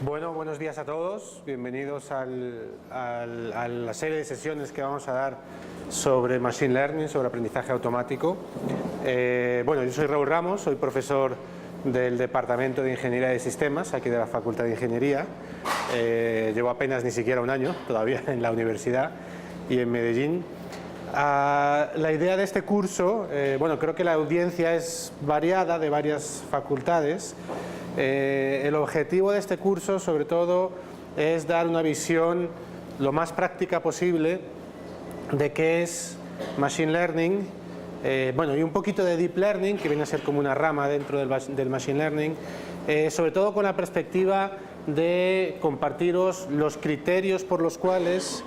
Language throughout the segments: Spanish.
Bueno, buenos días a todos. Bienvenidos a la serie de sesiones que vamos a dar sobre Machine Learning, sobre aprendizaje automático. Bueno, yo soy Raúl Ramos, soy profesor del Departamento de Ingeniería de Sistemas, aquí de la Facultad de Ingeniería. Llevo apenas ni siquiera un año todavía en la universidad y en Medellín. La idea de este curso, bueno, creo que la audiencia es variada, de varias facultades. El objetivo de este curso, sobre todo, es dar una visión lo más práctica posible de qué es Machine Learning, bueno, y un poquito de Deep Learning, que viene a ser como una rama dentro del Machine Learning, sobre todo con la perspectiva de compartiros los criterios por los cuales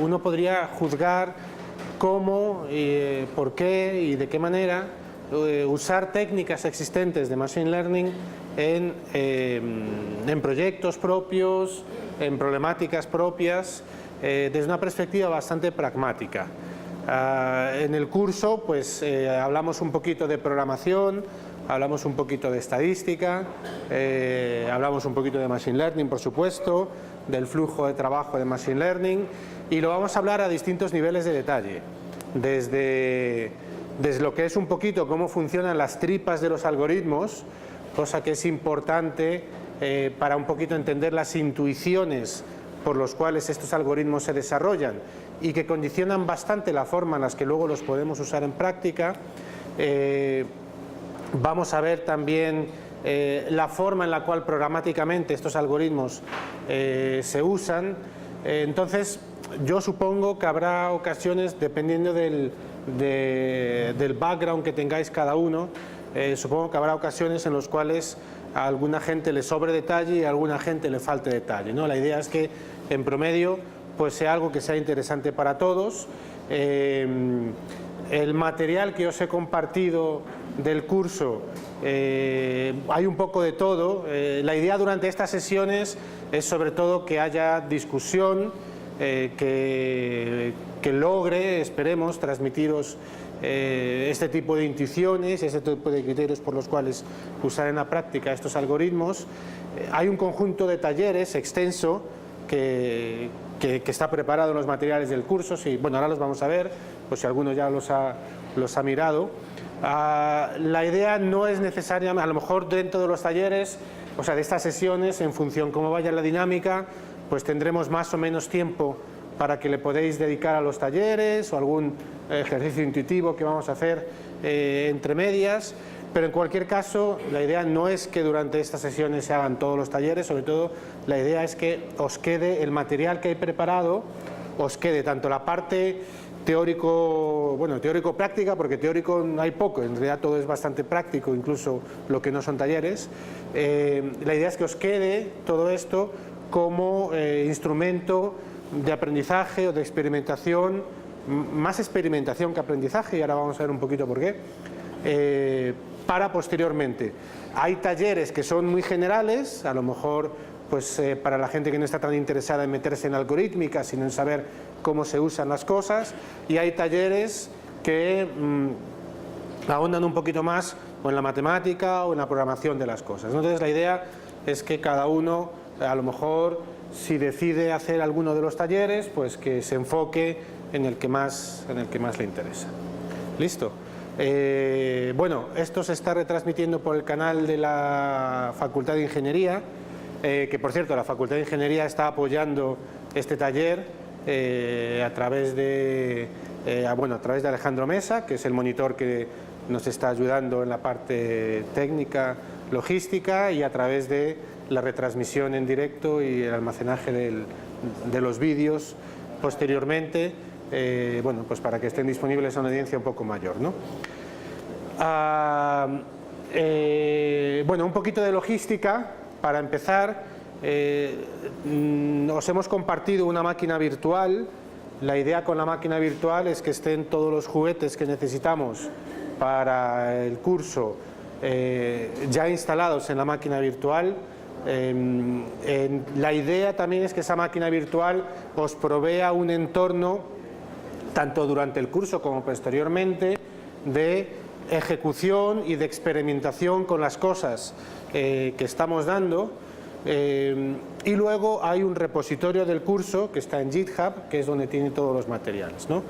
uno podría juzgar cómo, por qué y de qué manera usar técnicas existentes de Machine Learning en proyectos propios, en problemáticas propias, desde una perspectiva bastante pragmática. En el curso pues hablamos un poquito de programación, hablamos un poquito de estadística, hablamos un poquito de Machine Learning, por supuesto, del flujo de trabajo de Machine Learning, y lo vamos a hablar a distintos niveles de detalle, desde lo que es un poquito cómo funcionan las tripas de los algoritmos, cosa que es importante para un poquito entender las intuiciones por las cuales estos algoritmos se desarrollan y que condicionan bastante la forma en la que luego los podemos usar en práctica. Vamos a ver también la forma en la cual programáticamente estos algoritmos se usan. Entonces, yo supongo que habrá ocasiones, dependiendo del background que tengáis cada uno, supongo que habrá ocasiones en las cuales a alguna gente le sobre detalle y a alguna gente le falte detalle, ¿no? La idea es que en promedio pues sea algo que sea interesante para todos. El material que os he compartido del curso, hay un poco de todo. La idea durante estas sesiones es sobre todo que haya discusión, que logre, esperemos, transmitiros este tipo de intuiciones, este tipo de criterios por los cuales usar en la práctica estos algoritmos. Hay un conjunto de talleres extenso que está preparado en los materiales del curso. Sí, bueno, ahora los vamos a ver, pues si alguno ya los ha mirado. La idea no es necesaria, a lo mejor dentro de los talleres, o sea, de estas sesiones, en función cómo vaya la dinámica, pues tendremos más o menos tiempo para que le podéis dedicar a los talleres o algún ejercicio intuitivo que vamos a hacer entre medias, pero en cualquier caso la idea no es que durante estas sesiones se hagan todos los talleres, sobre todo la idea es que os quede el material que he preparado, os quede tanto la parte teórico-práctica, porque teórico hay poco, en realidad todo es bastante práctico, incluso lo que no son talleres. La idea es que os quede todo esto como instrumento de aprendizaje o de experimentación, más experimentación que aprendizaje, y ahora vamos a ver un poquito por qué, para posteriormente. Hay talleres que son muy generales, a lo mejor pues para la gente que no está tan interesada en meterse en algorítmica, sino en saber cómo se usan las cosas, y hay talleres que ahondan un poquito más o en la matemática o en la programación de las cosas. Entonces la idea es que cada uno, a lo mejor, si decide hacer alguno de los talleres, pues que se enfoque en el que más le interesa. ¿Listo? Bueno, esto se está retransmitiendo por el canal de la Facultad de Ingeniería, que por cierto la Facultad de Ingeniería está apoyando este taller a través de Alejandro Mesa, que es el monitor que nos está ayudando en la parte técnica, logística, y a través de la retransmisión en directo y el almacenaje de los vídeos posteriormente, bueno, pues para que estén disponibles a una audiencia un poco mayor, ¿no? Bueno, un poquito de logística para empezar. Os hemos compartido una máquina virtual. La idea con la máquina virtual es que estén todos los juguetes que necesitamos para el curso ya instalados en la máquina virtual. La idea también es que esa máquina virtual os provea un entorno, tanto durante el curso como posteriormente, de ejecución y de experimentación con las cosas que estamos dando, Y luego hay un repositorio del curso que está en GitHub, que es donde tiene todos los materiales, ¿no?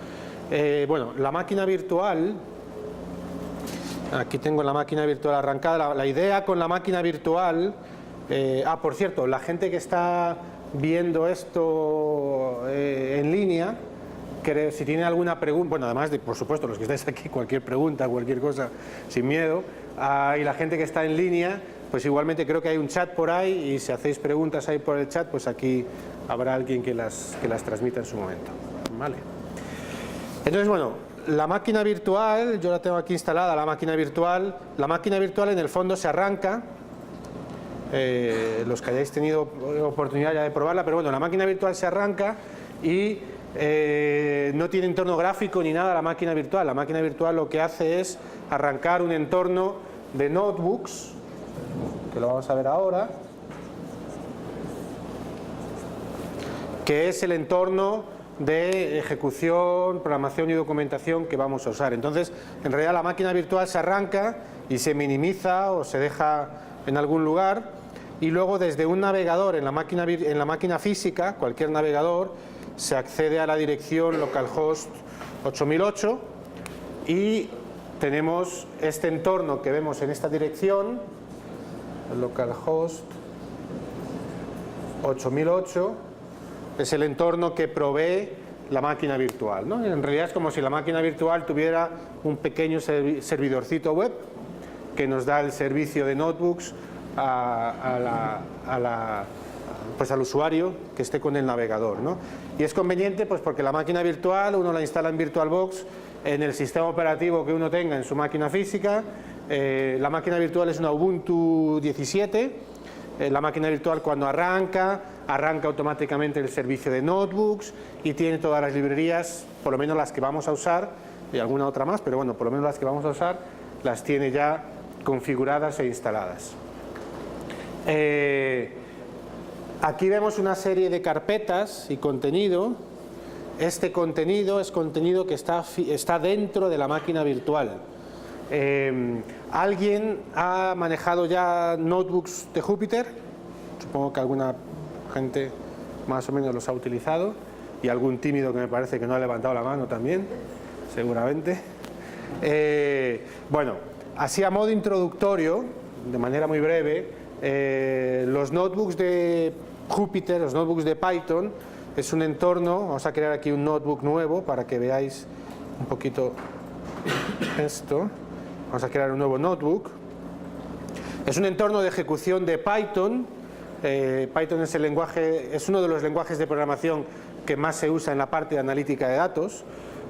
Bueno, la máquina virtual, aquí tengo la máquina virtual arrancada. La idea con la máquina virtual, por cierto, la gente que está viendo esto en línea, si tiene alguna pregunta, bueno, además de, por supuesto, los que estáis aquí, cualquier pregunta, cualquier cosa, sin miedo, y la gente que está en línea, pues igualmente creo que hay un chat por ahí, y si hacéis preguntas ahí por el chat, pues aquí habrá alguien que las transmita en su momento, ¿vale? Entonces, bueno, la máquina virtual, yo la tengo aquí instalada, la máquina virtual en el fondo se arranca, los que hayáis tenido oportunidad ya de probarla, pero bueno, la máquina virtual se arranca y no tiene entorno gráfico ni nada la máquina virtual. La máquina virtual lo que hace es arrancar un entorno de notebooks, que lo vamos a ver ahora, que es el entorno de ejecución, programación y documentación que vamos a usar. Entonces, en realidad la máquina virtual se arranca y se minimiza o se deja en algún lugar, y luego desde un navegador en la máquina física, cualquier navegador, se accede a la dirección localhost 8008 y tenemos este entorno que vemos en esta dirección, localhost 8008, es el entorno que provee la máquina virtual, ¿no? En realidad es como si la máquina virtual tuviera un pequeño servidorcito web que nos da el servicio de notebooks pues al usuario que esté con el navegador, ¿no? Y es conveniente pues porque la máquina virtual uno la instala en VirtualBox en el sistema operativo que uno tenga en su máquina física. La máquina virtual es una Ubuntu 17. La máquina virtual cuando arranca automáticamente el servicio de notebooks y tiene todas las librerías, por lo menos las que vamos a usar, y alguna otra más, pero bueno, por lo menos las que vamos a usar las tiene ya configuradas e instaladas. Aquí vemos una serie de carpetas y contenido. Este contenido es contenido que está dentro de la máquina virtual. ¿Alguien ha manejado ya notebooks de Jupyter? Supongo que alguna gente más o menos los ha utilizado, y algún tímido que me parece que no ha levantado la mano también, seguramente. Bueno, así a modo introductorio, de manera muy breve, los notebooks de Jupyter, los notebooks de Python, es un entorno. Vamos a crear aquí un notebook nuevo para que veáis un poquito esto. Vamos a crear un nuevo notebook. Es un entorno de ejecución de Python. Python es uno de los lenguajes de programación que más se usa en la parte de analítica de datos.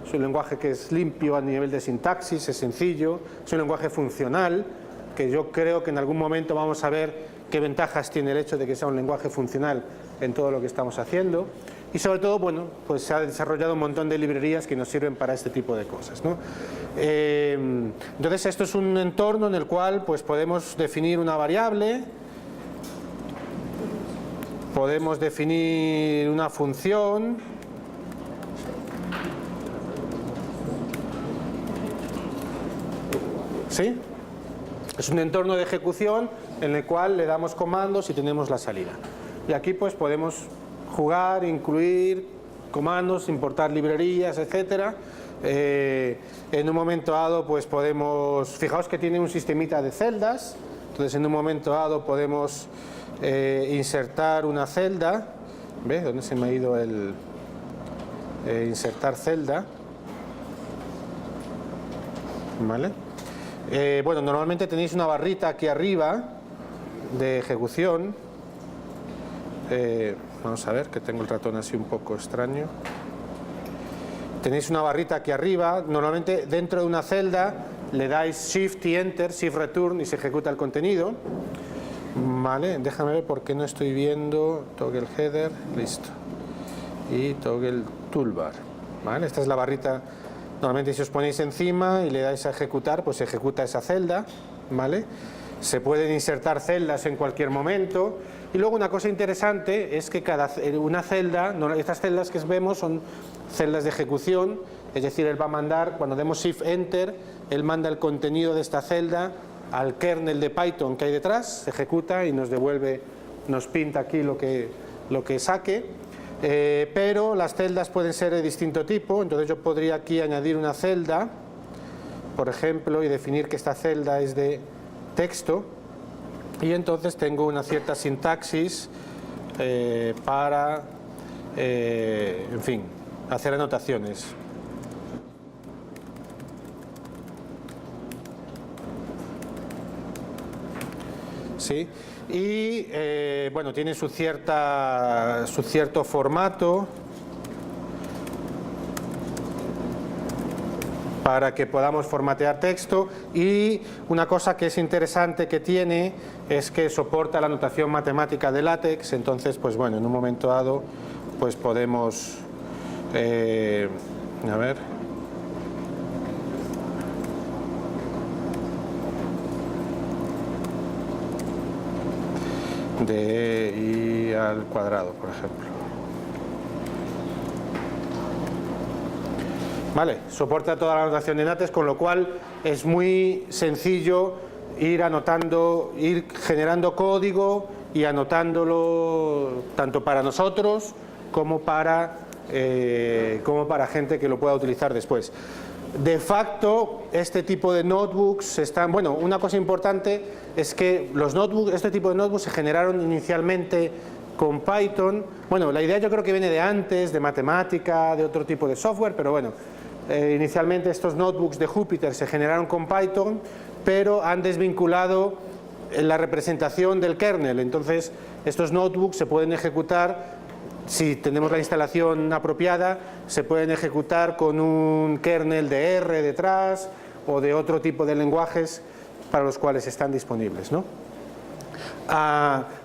Es un lenguaje que es limpio a nivel de sintaxis, es sencillo, es un lenguaje funcional, que yo creo que en algún momento vamos a ver qué ventajas tiene el hecho de que sea un lenguaje funcional en todo lo que estamos haciendo. Y sobre todo, bueno, pues se ha desarrollado un montón de librerías que nos sirven para este tipo de cosas, ¿no? Entonces esto es un entorno en el cual pues podemos definir una variable, podemos definir una función, ¿sí? Es un entorno de ejecución en el cual le damos comandos y tenemos la salida. Y aquí pues podemos jugar, incluir comandos, importar librerías, etcétera. En un momento dado pues podemos, fijaos que tiene un sistemita de celdas, entonces en un momento dado podemos insertar una celda. ¿Ve? ¿Dónde se me ha ido el insertar celda? ¿Vale? Bueno, normalmente tenéis una barrita aquí arriba de ejecución. Vamos a ver, que tengo el ratón así un poco extraño. Tenéis una barrita aquí arriba. Normalmente dentro de una celda le dais Shift y Enter, Shift Return, y se ejecuta el contenido. Vale, déjame ver por qué no estoy viendo. Toggle Header, listo. Y Toggle Toolbar. Vale, esta es la barrita. Normalmente si os ponéis encima y le dais a ejecutar, pues se ejecuta esa celda, ¿vale? Se pueden insertar celdas en cualquier momento. Y luego una cosa interesante es que una celda, estas celdas que vemos son celdas de ejecución, es decir, él va a mandar, cuando demos Shift Enter, él manda el contenido de esta celda al kernel de Python que hay detrás, se ejecuta y nos devuelve nos pinta aquí lo que saque, pero las celdas pueden ser de distinto tipo. Entonces yo podría aquí añadir una celda, por ejemplo, y definir que esta celda es de texto, y entonces tengo una cierta sintaxis para, en fin, hacer anotaciones. ¿Sí? Y bueno, tiene su cierto formato para que podamos formatear texto, y una cosa que es interesante que tiene es que soporta la notación matemática de LaTeX. Entonces, pues bueno, en un momento dado pues podemos a ver, de i al cuadrado, por ejemplo. Vale, soporta toda la notación de LaTeX, con lo cual es muy sencillo ir anotando, ir generando código y anotándolo tanto para nosotros como para gente que lo pueda utilizar después. De facto, este tipo de notebooks están... Bueno, una cosa importante es que los notebooks, este tipo de notebooks se generaron inicialmente con Python. Bueno, la idea yo creo que viene de antes, de matemática, de otro tipo de software, pero bueno, inicialmente estos notebooks de Jupyter se generaron con Python, pero han desvinculado la representación del kernel. Entonces, estos notebooks se pueden ejecutar, si tenemos la instalación apropiada, se pueden ejecutar con un kernel de R detrás o de otro tipo de lenguajes para los cuales están disponibles, ¿no?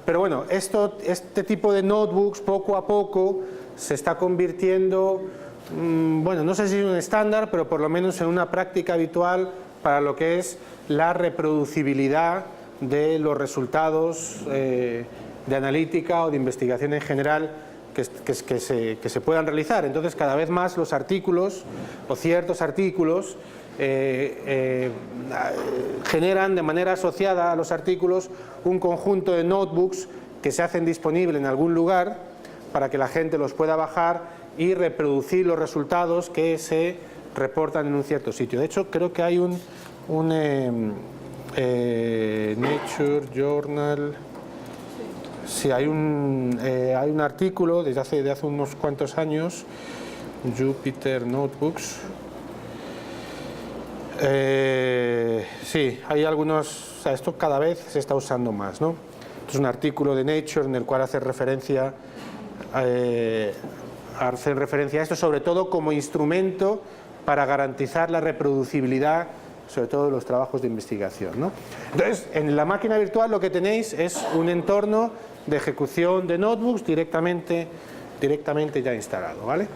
Pero bueno, este tipo de notebooks poco a poco se está convirtiendo, bueno, no sé si es un estándar, pero por lo menos en una práctica habitual para lo que es la reproducibilidad de los resultados de analítica o de investigación en general que se puedan realizar. Entonces, cada vez más los artículos o ciertos artículos generan de manera asociada a los artículos un conjunto de notebooks que se hacen disponibles en algún lugar para que la gente los pueda bajar y reproducir los resultados que se reportan en un cierto sitio. De hecho, creo que hay un Nature Journal. Sí, hay un artículo desde hace unos cuantos años, Jupyter Notebooks. Sí, hay algunos, o sea, esto cada vez se está usando más, ¿no? Es un artículo de Nature en el cual hace referencia a esto, sobre todo como instrumento para garantizar la reproducibilidad, sobre todo de los trabajos de investigación, ¿no? Entonces, en la máquina virtual lo que tenéis es un entorno de ejecución de notebooks directamente ya instalado, ¿vale?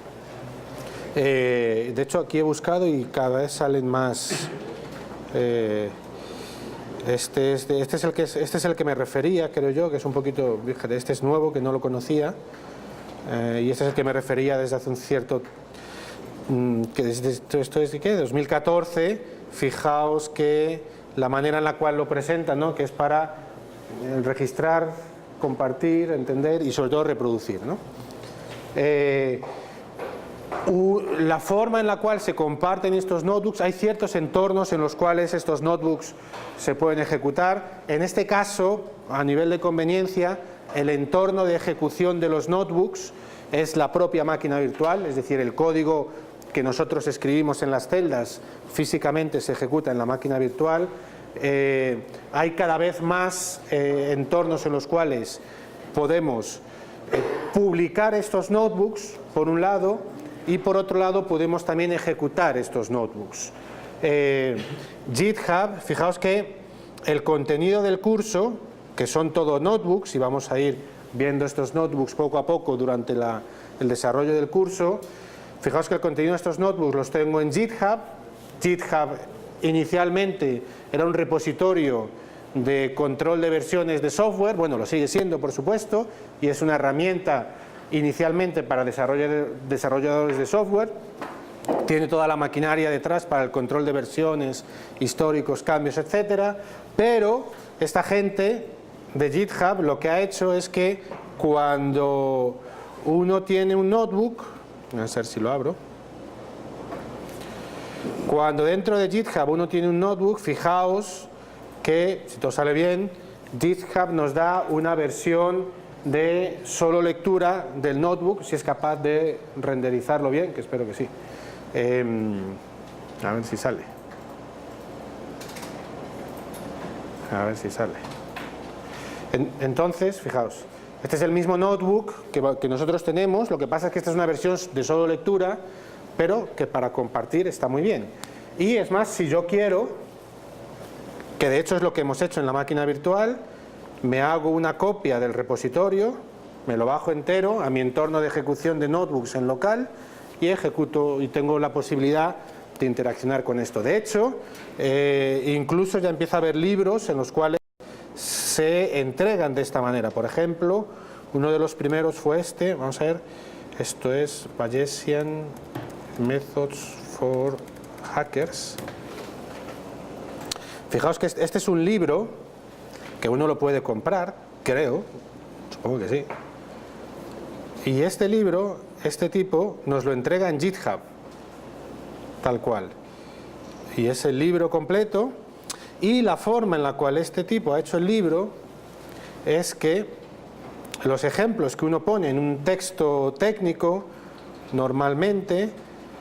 De hecho, aquí he buscado y cada vez salen más. Este es el que me refería, creo yo, que es un poquito, fíjate, este es nuevo, que no lo conocía, y este es el que me refería desde hace un cierto, que esto es de ¿qué? 2014. Fijaos que la manera en la cual lo presentan, ¿no? Que es para registrar, compartir, entender y sobre todo reproducir, ¿no? La forma en la cual se comparten estos notebooks, hay ciertos entornos en los cuales estos notebooks se pueden ejecutar. En este caso, a nivel de conveniencia, el entorno de ejecución de los notebooks es la propia máquina virtual, es decir, el código que nosotros escribimos en las celdas físicamente se ejecuta en la máquina virtual. Hay cada vez más entornos en los cuales podemos publicar estos notebooks, por un lado, y por otro lado podemos también ejecutar estos notebooks. GitHub, fijaos que el contenido del curso, que son todo notebooks, y vamos a ir viendo estos notebooks poco a poco durante el desarrollo del curso. Fijaos que el contenido de estos notebooks los tengo en GitHub. GitHub inicialmente era un repositorio de control de versiones de software, bueno, lo sigue siendo por supuesto, y es una herramienta inicialmente para desarrolladores de software. Tiene toda la maquinaria detrás para el control de versiones, históricos, cambios, etcétera, pero esta gente de GitHub lo que ha hecho es que cuando uno tiene un notebook, a ver si lo abro, cuando dentro de GitHub uno tiene un notebook, fijaos que, si todo sale bien, GitHub nos da una versión de solo lectura del notebook, si es capaz de renderizarlo bien, que espero que sí. A ver si sale. A ver si sale. Entonces, fijaos, este es el mismo notebook que nosotros tenemos, lo que pasa es que esta es una versión de solo lectura, pero que para compartir está muy bien. Y es más, si yo quiero, que de hecho es lo que hemos hecho en la máquina virtual, me hago una copia del repositorio, me lo bajo entero a mi entorno de ejecución de notebooks en local y ejecuto y tengo la posibilidad de interaccionar con esto. De hecho, incluso ya empieza a haber libros en los cuales se entregan de esta manera. Por ejemplo, uno de los primeros fue este, vamos a ver, esto es Bayesian Methods for Hackers. Fijaos que este es un libro que uno lo puede comprar, creo, supongo que sí. Y este libro, este tipo, nos lo entrega en GitHub, tal cual. Y es el libro completo. Y la forma en la cual este tipo ha hecho el libro es que los ejemplos que uno pone en un texto técnico normalmente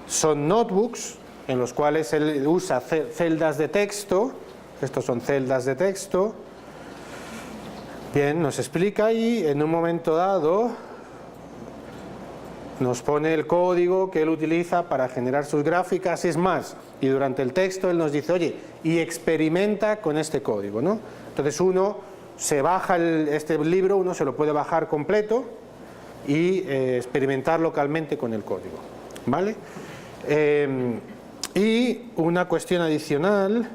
son notebooks en los cuales él usa celdas de texto. Estos son celdas de texto. Bien, nos explica ahí, en un momento dado nos pone el código que él utiliza para generar sus gráficas, es más, y durante el texto él nos dice, oye, y experimenta con este código, ¿no? Entonces uno se baja este libro, uno se lo puede bajar completo y experimentar localmente con el código, ¿vale? Y una cuestión adicional,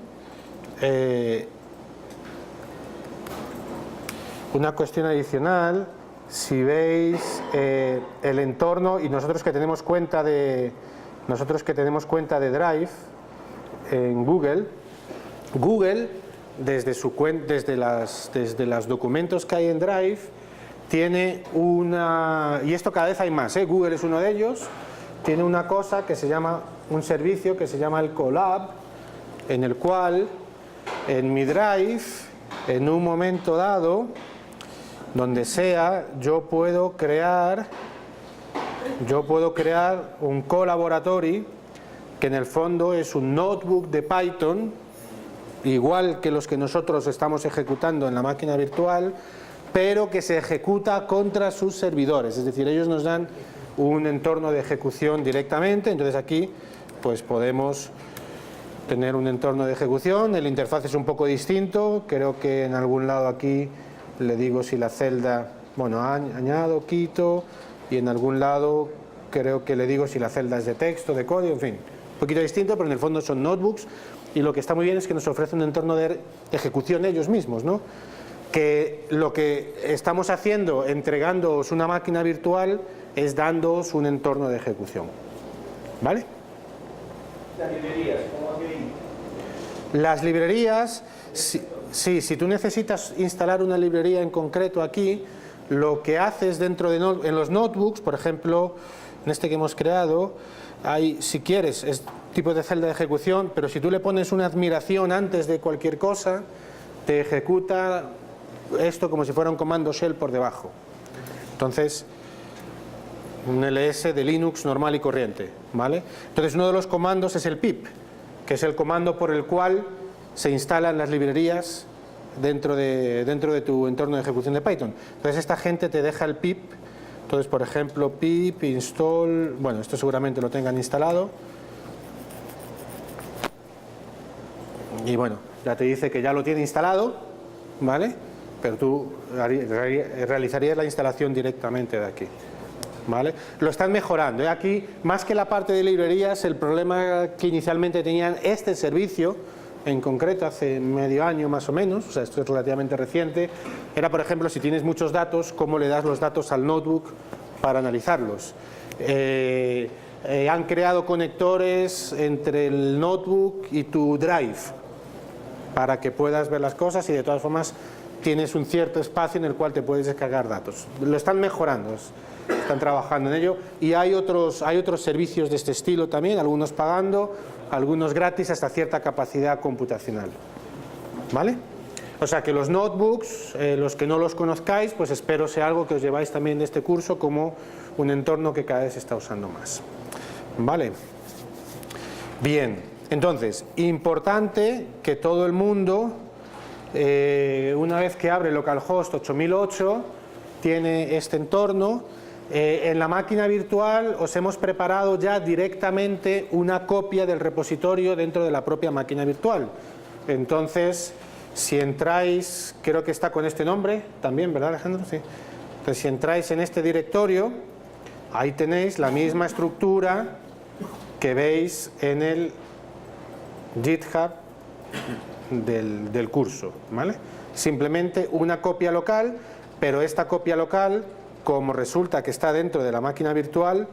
si veis el entorno, y nosotros que tenemos cuenta de Drive en Google, desde los documentos que hay en Drive tiene una, y esto cada vez hay más, Google es uno de ellos, tiene una cosa que se llama, un servicio que se llama el Colab, en el cual en mi Drive, en un momento dado, donde sea, yo puedo crear un colaboratory que en el fondo es un notebook de Python, igual que los que nosotros estamos ejecutando en la máquina virtual, pero que se ejecuta contra sus servidores, es decir, ellos nos dan un entorno de ejecución directamente. Entonces aquí pues podemos tener un entorno de ejecución, el interfaz es un poco distinto, creo que en algún lado aquí le digo si la celda, bueno, añado, quito, y en algún lado creo que le digo si la celda es de texto, de código, en fin, un poquito distinto, pero en el fondo son notebooks, y lo que está muy bien es que nos ofrece un entorno de ejecución ellos mismos, ¿no? Que lo que estamos haciendo, entregándoos una máquina virtual, es dándoos un entorno de ejecución, ¿vale? Las librerías, ¿cómo hacen? Las librerías, sí, si tú necesitas instalar una librería en concreto aquí, lo que haces dentro de en los notebooks, por ejemplo, en este que hemos creado, hay, si quieres, es tipo de celda de ejecución, pero si tú le pones una admiración antes de cualquier cosa, te ejecuta esto como si fuera un comando shell por debajo. Entonces, un LS de Linux normal y corriente, ¿vale? Entonces uno de los comandos es el pip, que es el comando por el cual se instalan las librerías dentro de tu entorno de ejecución de Python. Entonces esta gente te deja el pip. Entonces, por ejemplo, pip install, bueno, esto seguramente lo tengan instalado, y bueno, ya te dice que ya lo tiene instalado, ¿vale? Pero tú realizarías la instalación directamente de aquí, ¿vale? Lo están mejorando, aquí, más que la parte de librerías, el problema que inicialmente tenían este servicio, en concreto hace medio año más o menos, o sea, esto es relativamente reciente, era, por ejemplo, si tienes muchos datos, ¿cómo le das los datos al notebook para analizarlos? Han creado conectores entre el notebook y tu Drive para que puedas ver las cosas, y de todas formas tienes un cierto espacio en el cual te puedes descargar datos. Lo están mejorando, están trabajando en ello, y hay otros servicios de este estilo también, algunos pagando, algunos gratis hasta cierta capacidad computacional. ¿Vale? O sea que los notebooks, los que no los conozcáis, pues espero sea algo que os lleváis también de este curso como un entorno que cada vez se está usando más. ¿Vale? Bien, entonces, importante que todo el mundo, una vez que abre localhost 8008, tiene este entorno. En la máquina virtual os hemos preparado ya directamente una copia del repositorio dentro de la propia máquina virtual. Entonces, si entráis, creo que está con este nombre también, ¿verdad, Alejandro? Sí. Entonces, si entráis en este directorio, ahí tenéis la misma estructura que veis en el GitHub del curso, ¿vale? Simplemente una copia local, pero esta copia local, como resulta que está dentro de la máquina virtual,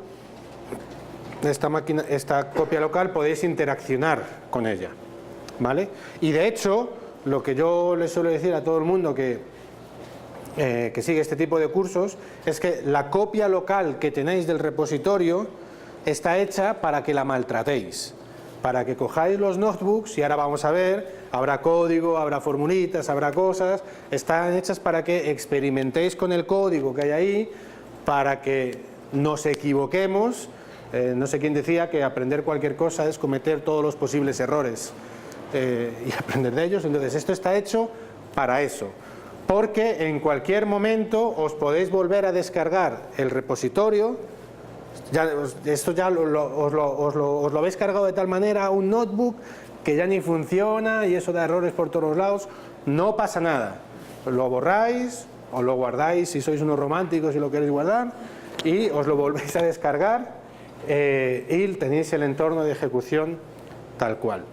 esta copia local podéis interaccionar con ella, ¿vale? Y de hecho, lo que yo les suelo decir a todo el mundo que sigue este tipo de cursos es que la copia local que tenéis del repositorio está hecha para que la maltratéis, para que cojáis los notebooks, y ahora vamos a ver, habrá código, habrá formulitas, habrá cosas, están hechas para que experimentéis con el código que hay ahí, para que nos equivoquemos. No sé quién decía que aprender cualquier cosa es cometer todos los posibles errores y aprender de ellos. Entonces esto está hecho para eso, porque en cualquier momento os podéis volver a descargar el repositorio. Esto ya os lo habéis cargado de tal manera a un notebook que ya ni funciona y eso da errores por todos lados. No pasa nada, lo borráis o lo guardáis si sois unos románticos y lo queréis guardar, y os lo volvéis a descargar y tenéis el entorno de ejecución tal cual.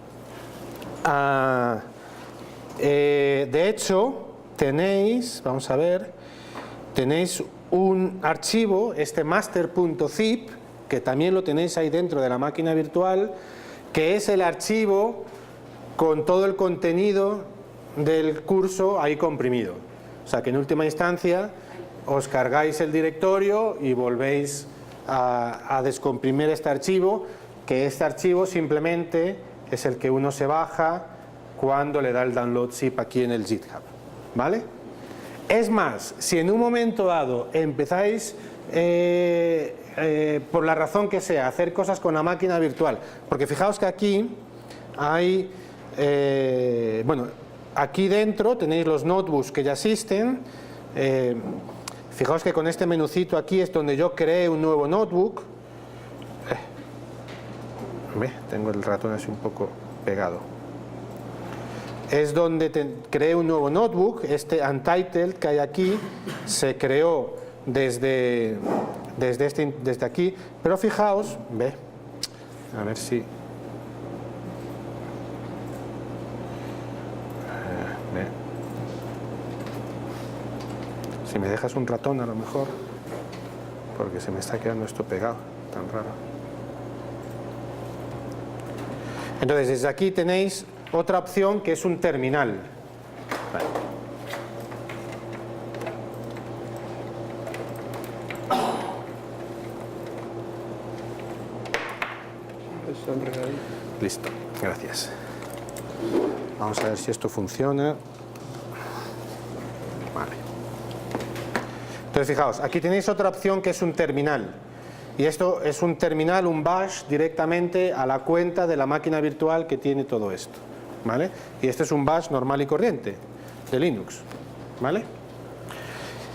De hecho, tenéis, vamos a ver, tenéis un archivo, este master.zip, que también lo tenéis ahí dentro de la máquina virtual, que es el archivo con todo el contenido del curso ahí comprimido. O sea que en última instancia os cargáis el directorio y volvéis a descomprimir este archivo, que este archivo simplemente es el que uno se baja cuando le da el download zip aquí en el GitHub, ¿vale? Es más, si en un momento dado empezáis, por la razón que sea, a hacer cosas con la máquina virtual, porque fijaos que aquí hay, bueno, aquí dentro tenéis los notebooks que ya existen. Fijaos que con este menucito aquí es donde yo creé un nuevo notebook. Tengo el ratón así un poco pegado. Es donde creé un nuevo notebook. Este Untitled que hay aquí se creó desde aquí, pero fijaos, a ver si si me dejas un ratón a lo mejor, porque se me está quedando esto pegado, tan raro. Entonces desde aquí tenéis otra opción que es un terminal. Vale. Listo, gracias. Vamos a ver si esto funciona. Vale. Entonces fijaos, aquí tenéis otra opción que es un terminal. Y esto es un terminal, un bash directamente a la cuenta de la máquina virtual que tiene todo esto, ¿vale? Y este es un bash normal y corriente de Linux, ¿vale?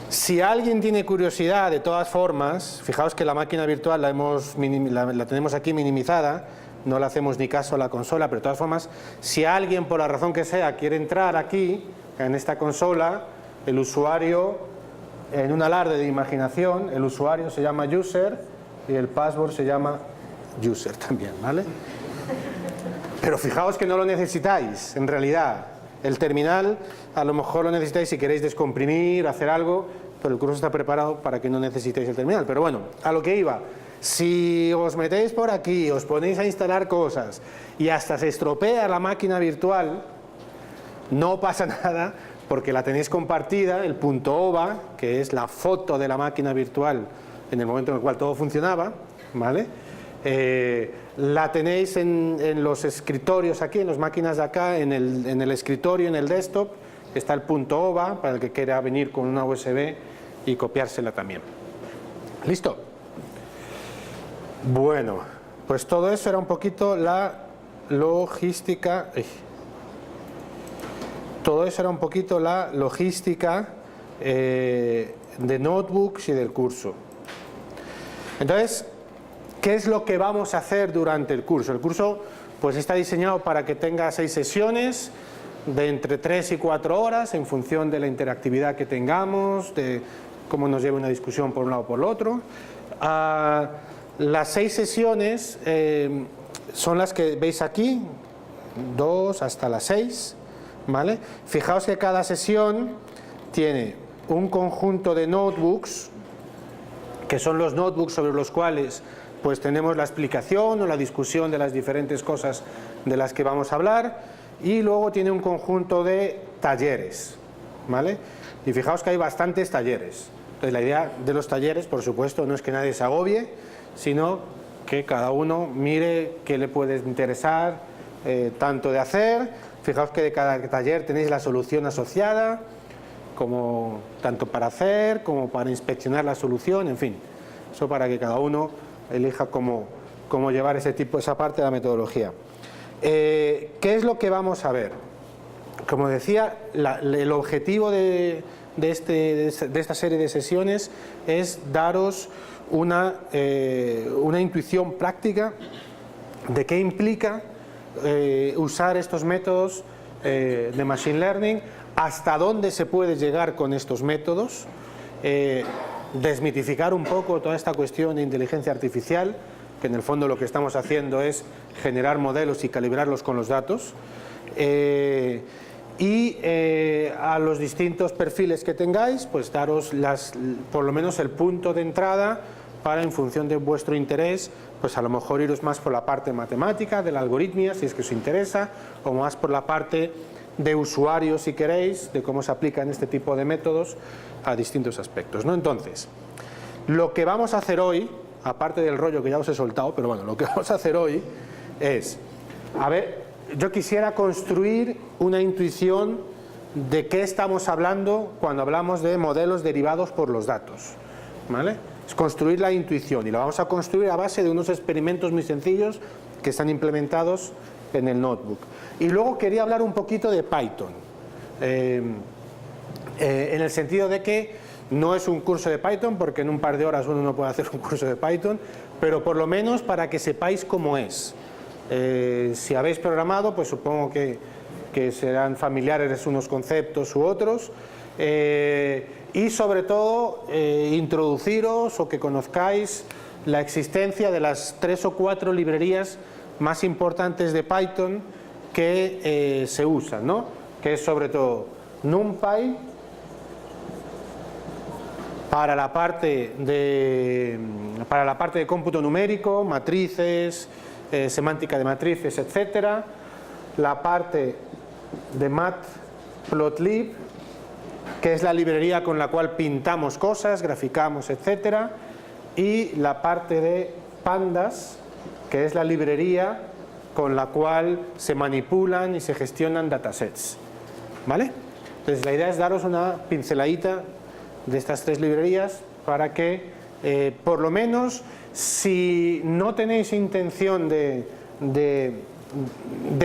Si alguien tiene curiosidad, de todas formas, fijaos que la máquina virtual la tenemos aquí minimizada, no le hacemos ni caso a la consola, pero de todas formas, si alguien por la razón que sea quiere entrar aquí, en esta consola, el usuario, en un alarde de imaginación, el usuario se llama user y el password se llama user también, ¿vale? Pero fijaos que no lo necesitáis, en realidad. El terminal a lo mejor lo necesitáis si queréis descomprimir, hacer algo, pero el curso está preparado para que no necesitéis el terminal. Pero bueno, a lo que iba, si os metéis por aquí, os ponéis a instalar cosas y hasta se estropea la máquina virtual, no pasa nada porque la tenéis compartida, el punto OVA, que es la foto de la máquina virtual en el momento en el cual todo funcionaba, ¿vale? La tenéis en los escritorios aquí, en las máquinas de acá, en el escritorio, en el desktop, está el punto OVA para el que quiera venir con una USB y copiársela también. ¿Listo? Bueno, pues todo eso era un poquito la logística. Todo eso era un poquito la logística de notebooks y del curso. Entonces, ¿qué es lo que vamos a hacer durante el curso? El curso pues está diseñado para que tenga 6 sesiones de entre 3 y 4 horas en función de la interactividad que tengamos, de cómo nos lleve una discusión por un lado o por el otro. Las 6 sesiones son las que veis aquí, 2 hasta las 6, ¿vale? Fijaos que cada sesión tiene un conjunto de notebooks, que son los notebooks sobre los cuales pues tenemos la explicación o la discusión de las diferentes cosas de las que vamos a hablar, y luego tiene un conjunto de talleres, ¿vale? Y fijaos que hay bastantes talleres. Entonces la idea de los talleres, por supuesto, no es que nadie se agobie, sino que cada uno mire qué le puede interesar tanto de hacer. Fijaos que de cada taller tenéis la solución asociada, como tanto para hacer como para inspeccionar la solución, en fin, eso para que cada uno elija cómo llevar esa parte de la metodología. ¿Qué es lo que vamos a ver? Como decía, el objetivo de esta serie de sesiones es daros una intuición práctica de qué implica usar estos métodos de Machine Learning, hasta dónde se puede llegar con estos métodos, desmitificar un poco toda esta cuestión de inteligencia artificial, que en el fondo lo que estamos haciendo es generar modelos y calibrarlos con los datos, y a los distintos perfiles que tengáis, pues daros por lo menos el punto de entrada para, en función de vuestro interés, pues a lo mejor iros más por la parte matemática, de la algoritmia, si es que os interesa, o más por la parte de usuario, si queréis, de cómo se aplican este tipo de métodos a distintos aspectos, ¿no? Entonces, lo que vamos a hacer hoy, aparte del rollo que ya os he soltado, pero bueno, lo que vamos a hacer hoy es, yo quisiera construir una intuición de qué estamos hablando cuando hablamos de modelos derivados por los datos, ¿vale? Es construir la intuición, y la vamos a construir a base de unos experimentos muy sencillos que están implementados en el notebook. Y luego quería hablar un poquito de Python, en el sentido de que no es un curso de Python, porque en un par de horas uno no puede hacer un curso de Python, pero por lo menos para que sepáis cómo es. Si habéis programado, pues supongo que serán familiares unos conceptos u otros, y sobre todo introduciros o que conozcáis la existencia de las 3 o 4 librerías más importantes de Python que se usan, ¿no? Que es sobre todo NumPy para la parte de cómputo numérico, matrices, semántica de matrices, etcétera, la parte de Matplotlib, que es la librería con la cual pintamos cosas, graficamos, etcétera, y la parte de Pandas, que es la librería con la cual se manipulan y se gestionan datasets, ¿vale? Entonces la idea es daros una pinceladita de estas 3 librerías para que por lo menos, si no tenéis intención de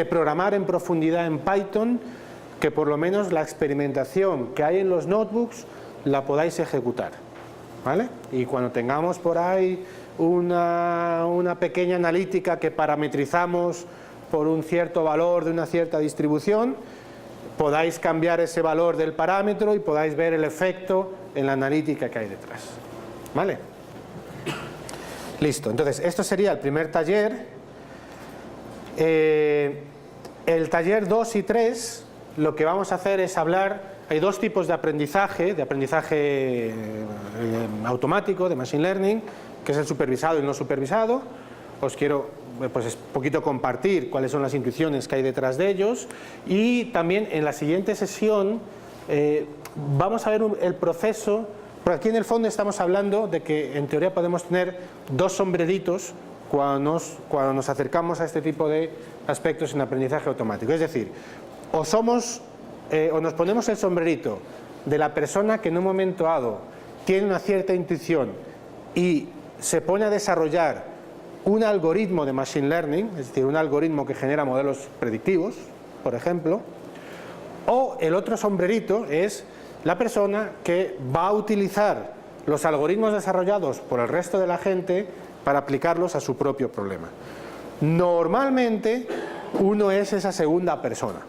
programar en profundidad en Python, que por lo menos la experimentación que hay en los notebooks la podáis ejecutar, ¿vale? Y cuando tengamos por ahí una pequeña analítica que parametrizamos por un cierto valor de una cierta distribución, podáis cambiar ese valor del parámetro y podáis ver el efecto en la analítica que hay detrás, ¿vale? Listo, entonces esto sería el primer taller. El taller 2 y 3, lo que vamos a hacer es hablar, hay 2 tipos de aprendizaje automático, de Machine Learning, que es el supervisado y el no supervisado. Os quiero pues un poquito compartir cuáles son las intuiciones que hay detrás de ellos, y también en la siguiente sesión vamos a ver el proceso, porque aquí en el fondo estamos hablando de que en teoría podemos tener dos sombreritos cuando nos acercamos a este tipo de aspectos en aprendizaje automático. Es decir, o nos ponemos el sombrerito de la persona que en un momento dado tiene una cierta intuición y se pone a desarrollar un algoritmo de machine learning, es decir, un algoritmo que genera modelos predictivos, por ejemplo, o el otro sombrerito es la persona que va a utilizar los algoritmos desarrollados por el resto de la gente para aplicarlos a su propio problema. Normalmente uno es esa segunda persona,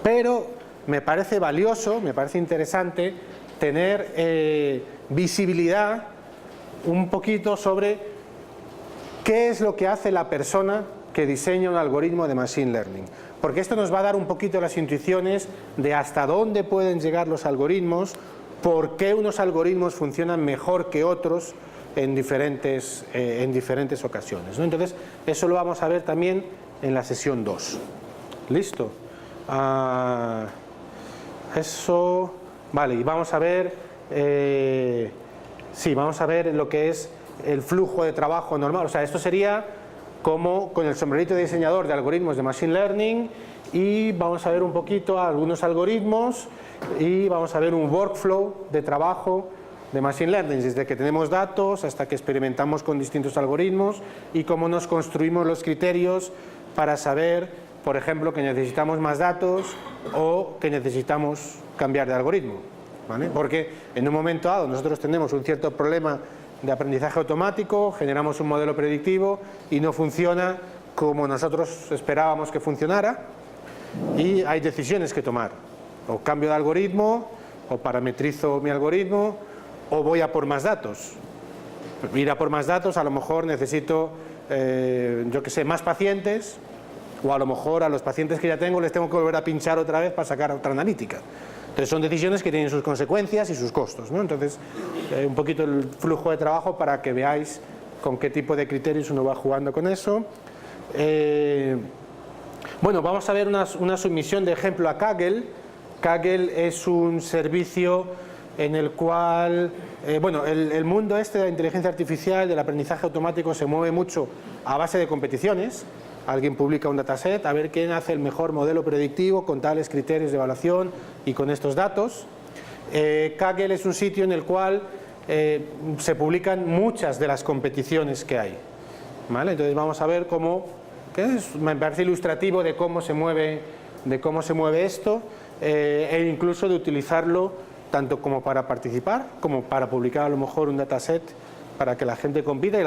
pero me parece valioso, me parece interesante tener visibilidad un poquito sobre qué es lo que hace la persona que diseña un algoritmo de machine learning, porque esto nos va a dar un poquito las intuiciones de hasta dónde pueden llegar los algoritmos, por qué unos algoritmos funcionan mejor que otros en diferentes ocasiones, ¿no? Entonces, eso lo vamos a ver también en la sesión 2. ¿Listo? Eso, vale, y vamos a ver, vamos a ver lo que es el flujo de trabajo normal. O sea, esto sería como con el sombrerito de diseñador de algoritmos de machine learning, y vamos a ver un poquito algunos algoritmos y vamos a ver un workflow de trabajo de machine learning, desde que tenemos datos hasta que experimentamos con distintos algoritmos y cómo nos construimos los criterios para saber, por ejemplo, que necesitamos más datos o que necesitamos cambiar de algoritmo, ¿vale? Porque en un momento dado nosotros tenemos un cierto problema de aprendizaje automático, generamos un modelo predictivo y no funciona como nosotros esperábamos que funcionara, y hay decisiones que tomar: o cambio de algoritmo, o parametrizo mi algoritmo, o voy a por más datos. Ir a por más datos, a lo mejor necesito, yo que sé, más pacientes, o a lo mejor a los pacientes que ya tengo les tengo que volver a pinchar otra vez para sacar otra analítica. Entonces son decisiones que tienen sus consecuencias y sus costos, ¿no? Entonces, un poquito el flujo de trabajo para que veáis con qué tipo de criterios uno va jugando con eso. Bueno, vamos a ver una submisión de ejemplo a Kaggle. Kaggle es un servicio en el cual, el mundo de la inteligencia artificial, del aprendizaje automático, se mueve mucho a base de competiciones. Alguien publica un dataset, a ver quién hace el mejor modelo predictivo con tales criterios de evaluación y con estos datos. Kaggle es un sitio en el cual se publican muchas de las competiciones que hay, ¿vale? Entonces vamos a ver cómo, me parece ilustrativo de cómo se mueve esto, e incluso de utilizarlo tanto como para participar, como para publicar a lo mejor un dataset para que la gente compita. Y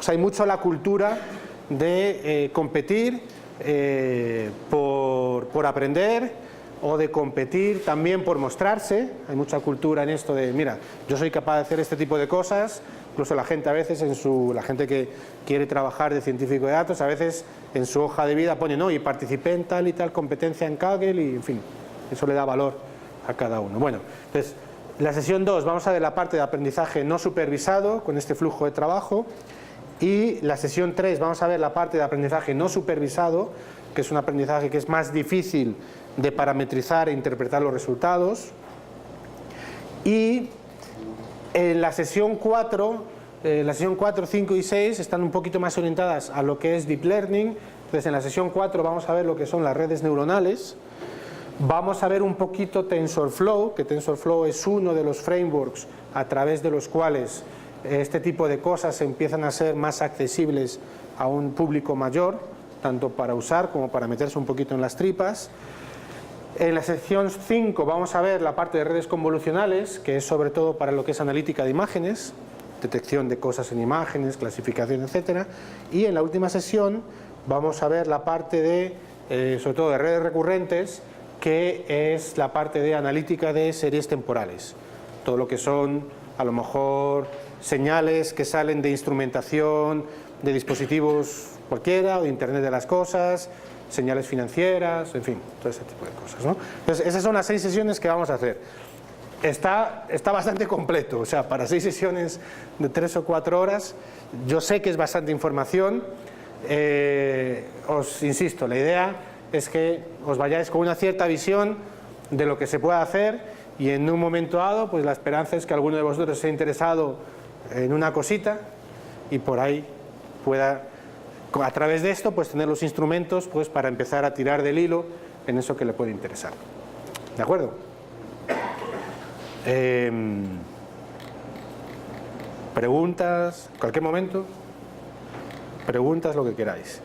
hay mucho la cultura de competir por aprender, o de competir también por mostrarse. Hay mucha cultura en esto de, mira, yo soy capaz de hacer este tipo de cosas. Incluso la gente a veces, la gente que quiere trabajar de científico de datos, a veces en su hoja de vida pone, no, y participé en tal y tal competencia en Kaggle, y en fin, eso le da valor a cada uno. Bueno, entonces, la sesión 2 vamos a ver la parte de aprendizaje no supervisado con este flujo de trabajo, y la sesión 3 vamos a ver la parte de aprendizaje no supervisado, que es un aprendizaje que es más difícil de parametrizar e interpretar los resultados. Y en la sesión 4, 5 y 6 están un poquito más orientadas a lo que es Deep Learning. Entonces, en la sesión 4 vamos a ver lo que son las redes neuronales. Vamos a ver un poquito TensorFlow, que TensorFlow es uno de los frameworks a través de los cuales este tipo de cosas empiezan a ser más accesibles a un público mayor, tanto para usar como para meterse un poquito en las tripas. En la sección 5 vamos a ver la parte de redes convolucionales, que es sobre todo para lo que es analítica de imágenes, detección de cosas en imágenes, clasificación, etcétera. Y en la última sesión vamos a ver la parte de, sobre todo de redes recurrentes, que es la parte de analítica de series temporales. Todo lo que son, a lo mejor, señales que salen de instrumentación, de dispositivos cualquiera, o de Internet de las cosas, señales financieras, en fin, todo ese tipo de cosas, ¿no? Entonces, esas son las 6 sesiones que vamos a hacer. Está bastante completo, o sea, para 6 sesiones de 3 o 4 horas, yo sé que es bastante información. Os insisto, la idea es que os vayáis con una cierta visión de lo que se puede hacer, y en un momento dado pues la esperanza es que alguno de vosotros esté interesado en una cosita y por ahí pueda, a través de esto, pues tener los instrumentos pues para empezar a tirar del hilo en eso que le puede interesar. ¿De acuerdo? Preguntas, en cualquier momento, preguntas, lo que queráis.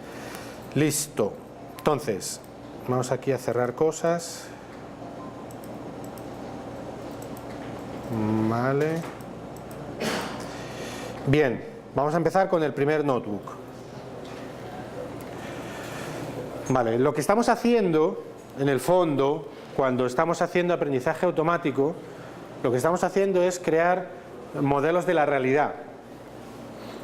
Listo. Entonces, vamos aquí a cerrar cosas. Vale. Bien, vamos a empezar con el primer notebook. Vale, lo que estamos haciendo, en el fondo, cuando estamos haciendo aprendizaje automático, lo que estamos haciendo es crear modelos de la realidad.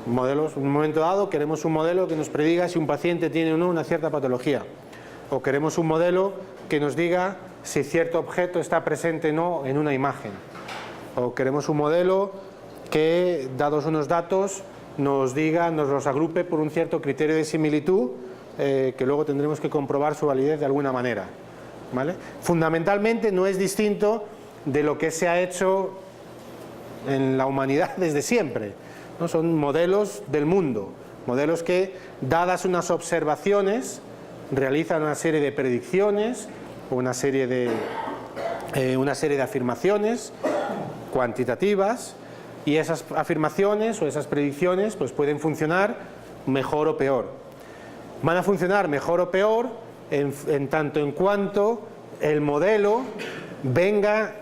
Modelos, en un momento dado queremos un modelo que nos prediga si un paciente tiene o no una cierta patología, o queremos un modelo que nos diga si cierto objeto está presente o no en una imagen, o queremos un modelo que, dados unos datos, nos diga, nos los agrupe por un cierto criterio de similitud, que luego tendremos que comprobar su validez de alguna manera, ¿vale? Fundamentalmente no es distinto de lo que se ha hecho en la humanidad desde siempre, ¿no? Son modelos del mundo, modelos que, dadas unas observaciones, realizan una serie de predicciones o una serie de afirmaciones cuantitativas, y esas afirmaciones o esas predicciones pues pueden funcionar mejor o peor. Van a funcionar mejor o peor en tanto en cuanto el modelo venga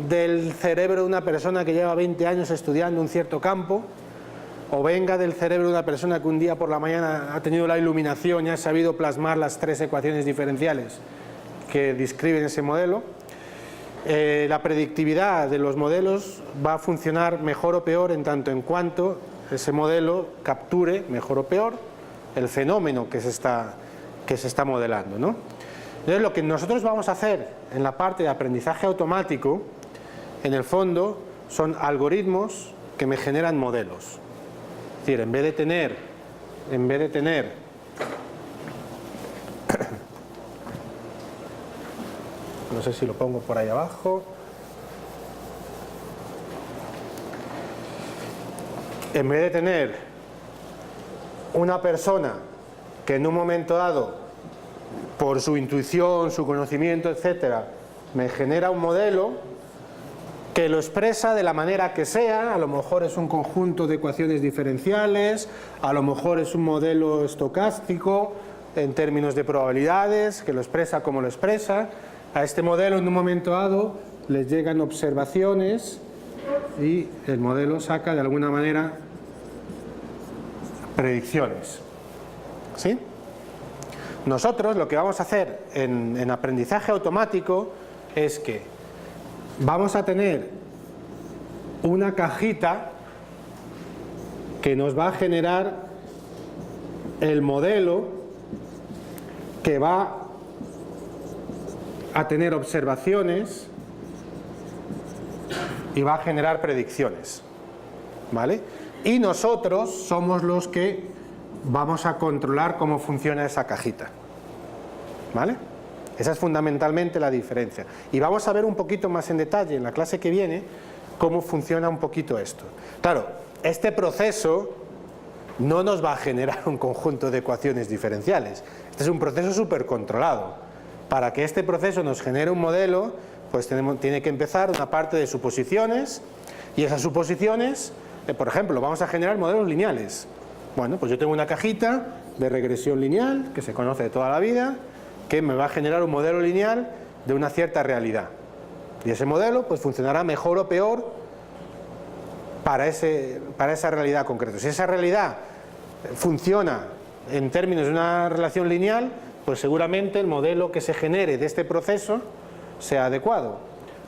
del cerebro de una persona que lleva 20 años estudiando un cierto campo, o venga del cerebro de una persona que un día por la mañana ha tenido la iluminación y ha sabido plasmar las 3 ecuaciones diferenciales que describen ese modelo. La predictividad de los modelos va a funcionar mejor o peor en tanto en cuanto ese modelo capture, mejor o peor, el fenómeno que se está modelando, ¿no? Entonces, lo que nosotros vamos a hacer en la parte de aprendizaje automático, en el fondo, son algoritmos que me generan modelos. Es decir, en vez de tener no sé si lo pongo por ahí abajo, en vez de tener una persona que en un momento dado, por su intuición, su conocimiento, etcétera, me genera un modelo que lo expresa de la manera que sea, a lo mejor es un conjunto de ecuaciones diferenciales, a lo mejor es un modelo estocástico en términos de probabilidades, que lo expresa como lo expresa. A este modelo en un momento dado les llegan observaciones y el modelo saca de alguna manera predicciones. ¿Sí? Nosotros lo que vamos a hacer en aprendizaje automático es que vamos a tener una cajita que nos va a generar el modelo que va a tener observaciones y va a generar predicciones, ¿vale? Y nosotros somos los que vamos a controlar cómo funciona esa cajita, ¿vale? Esa es fundamentalmente la diferencia. Y vamos a ver un poquito más en detalle en la clase que viene cómo funciona un poquito esto. Claro, este proceso no nos va a generar un conjunto de ecuaciones diferenciales. Este es un proceso súper controlado. Para que este proceso nos genere un modelo, pues tiene que empezar una parte de suposiciones, y esas suposiciones, por ejemplo, vamos a generar modelos lineales. Bueno, pues yo tengo una cajita de regresión lineal, que se conoce de toda la vida, que me va a generar un modelo lineal de una cierta realidad. Y ese modelo pues funcionará mejor o peor para esa realidad concreta. Si esa realidad funciona en términos de una relación lineal, pues seguramente el modelo que se genere de este proceso sea adecuado.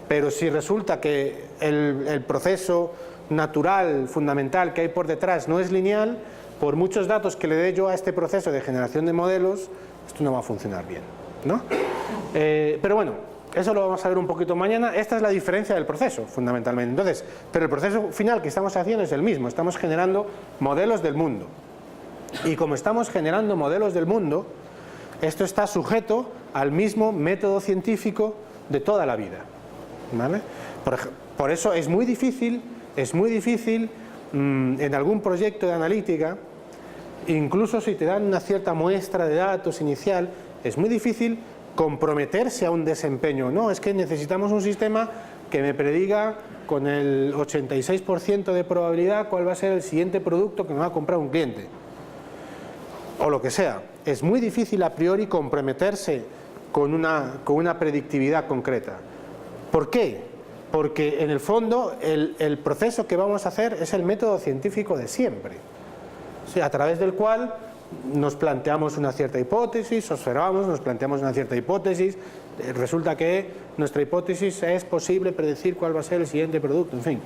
Pero si resulta que el proceso natural, fundamental que hay por detrás no es lineal, por muchos datos que le dé yo a este proceso de generación de modelos, esto no va a funcionar bien, ¿no? Pero bueno, eso lo vamos a ver un poquito mañana. Esta es la diferencia del proceso, fundamentalmente. Entonces, pero el proceso final que estamos haciendo es el mismo. Estamos generando modelos del mundo. Y como estamos generando modelos del mundo, esto está sujeto al mismo método científico de toda la vida, ¿vale? Por eso es muy difícil en algún proyecto de analítica, incluso si te dan una cierta muestra de datos inicial, es muy difícil comprometerse a un desempeño. No, es que necesitamos un sistema que me prediga con el 86% de probabilidad cuál va a ser el siguiente producto que me va a comprar un cliente, o lo que sea. Es muy difícil a priori comprometerse con una predictividad concreta. ¿Por qué? Porque en el fondo el proceso que vamos a hacer es el método científico de siempre, ¿sí? A través del cual nos planteamos una cierta hipótesis, observamos, nos planteamos una cierta hipótesis, resulta que nuestra hipótesis es posible predecir cuál va a ser el siguiente producto, en fin.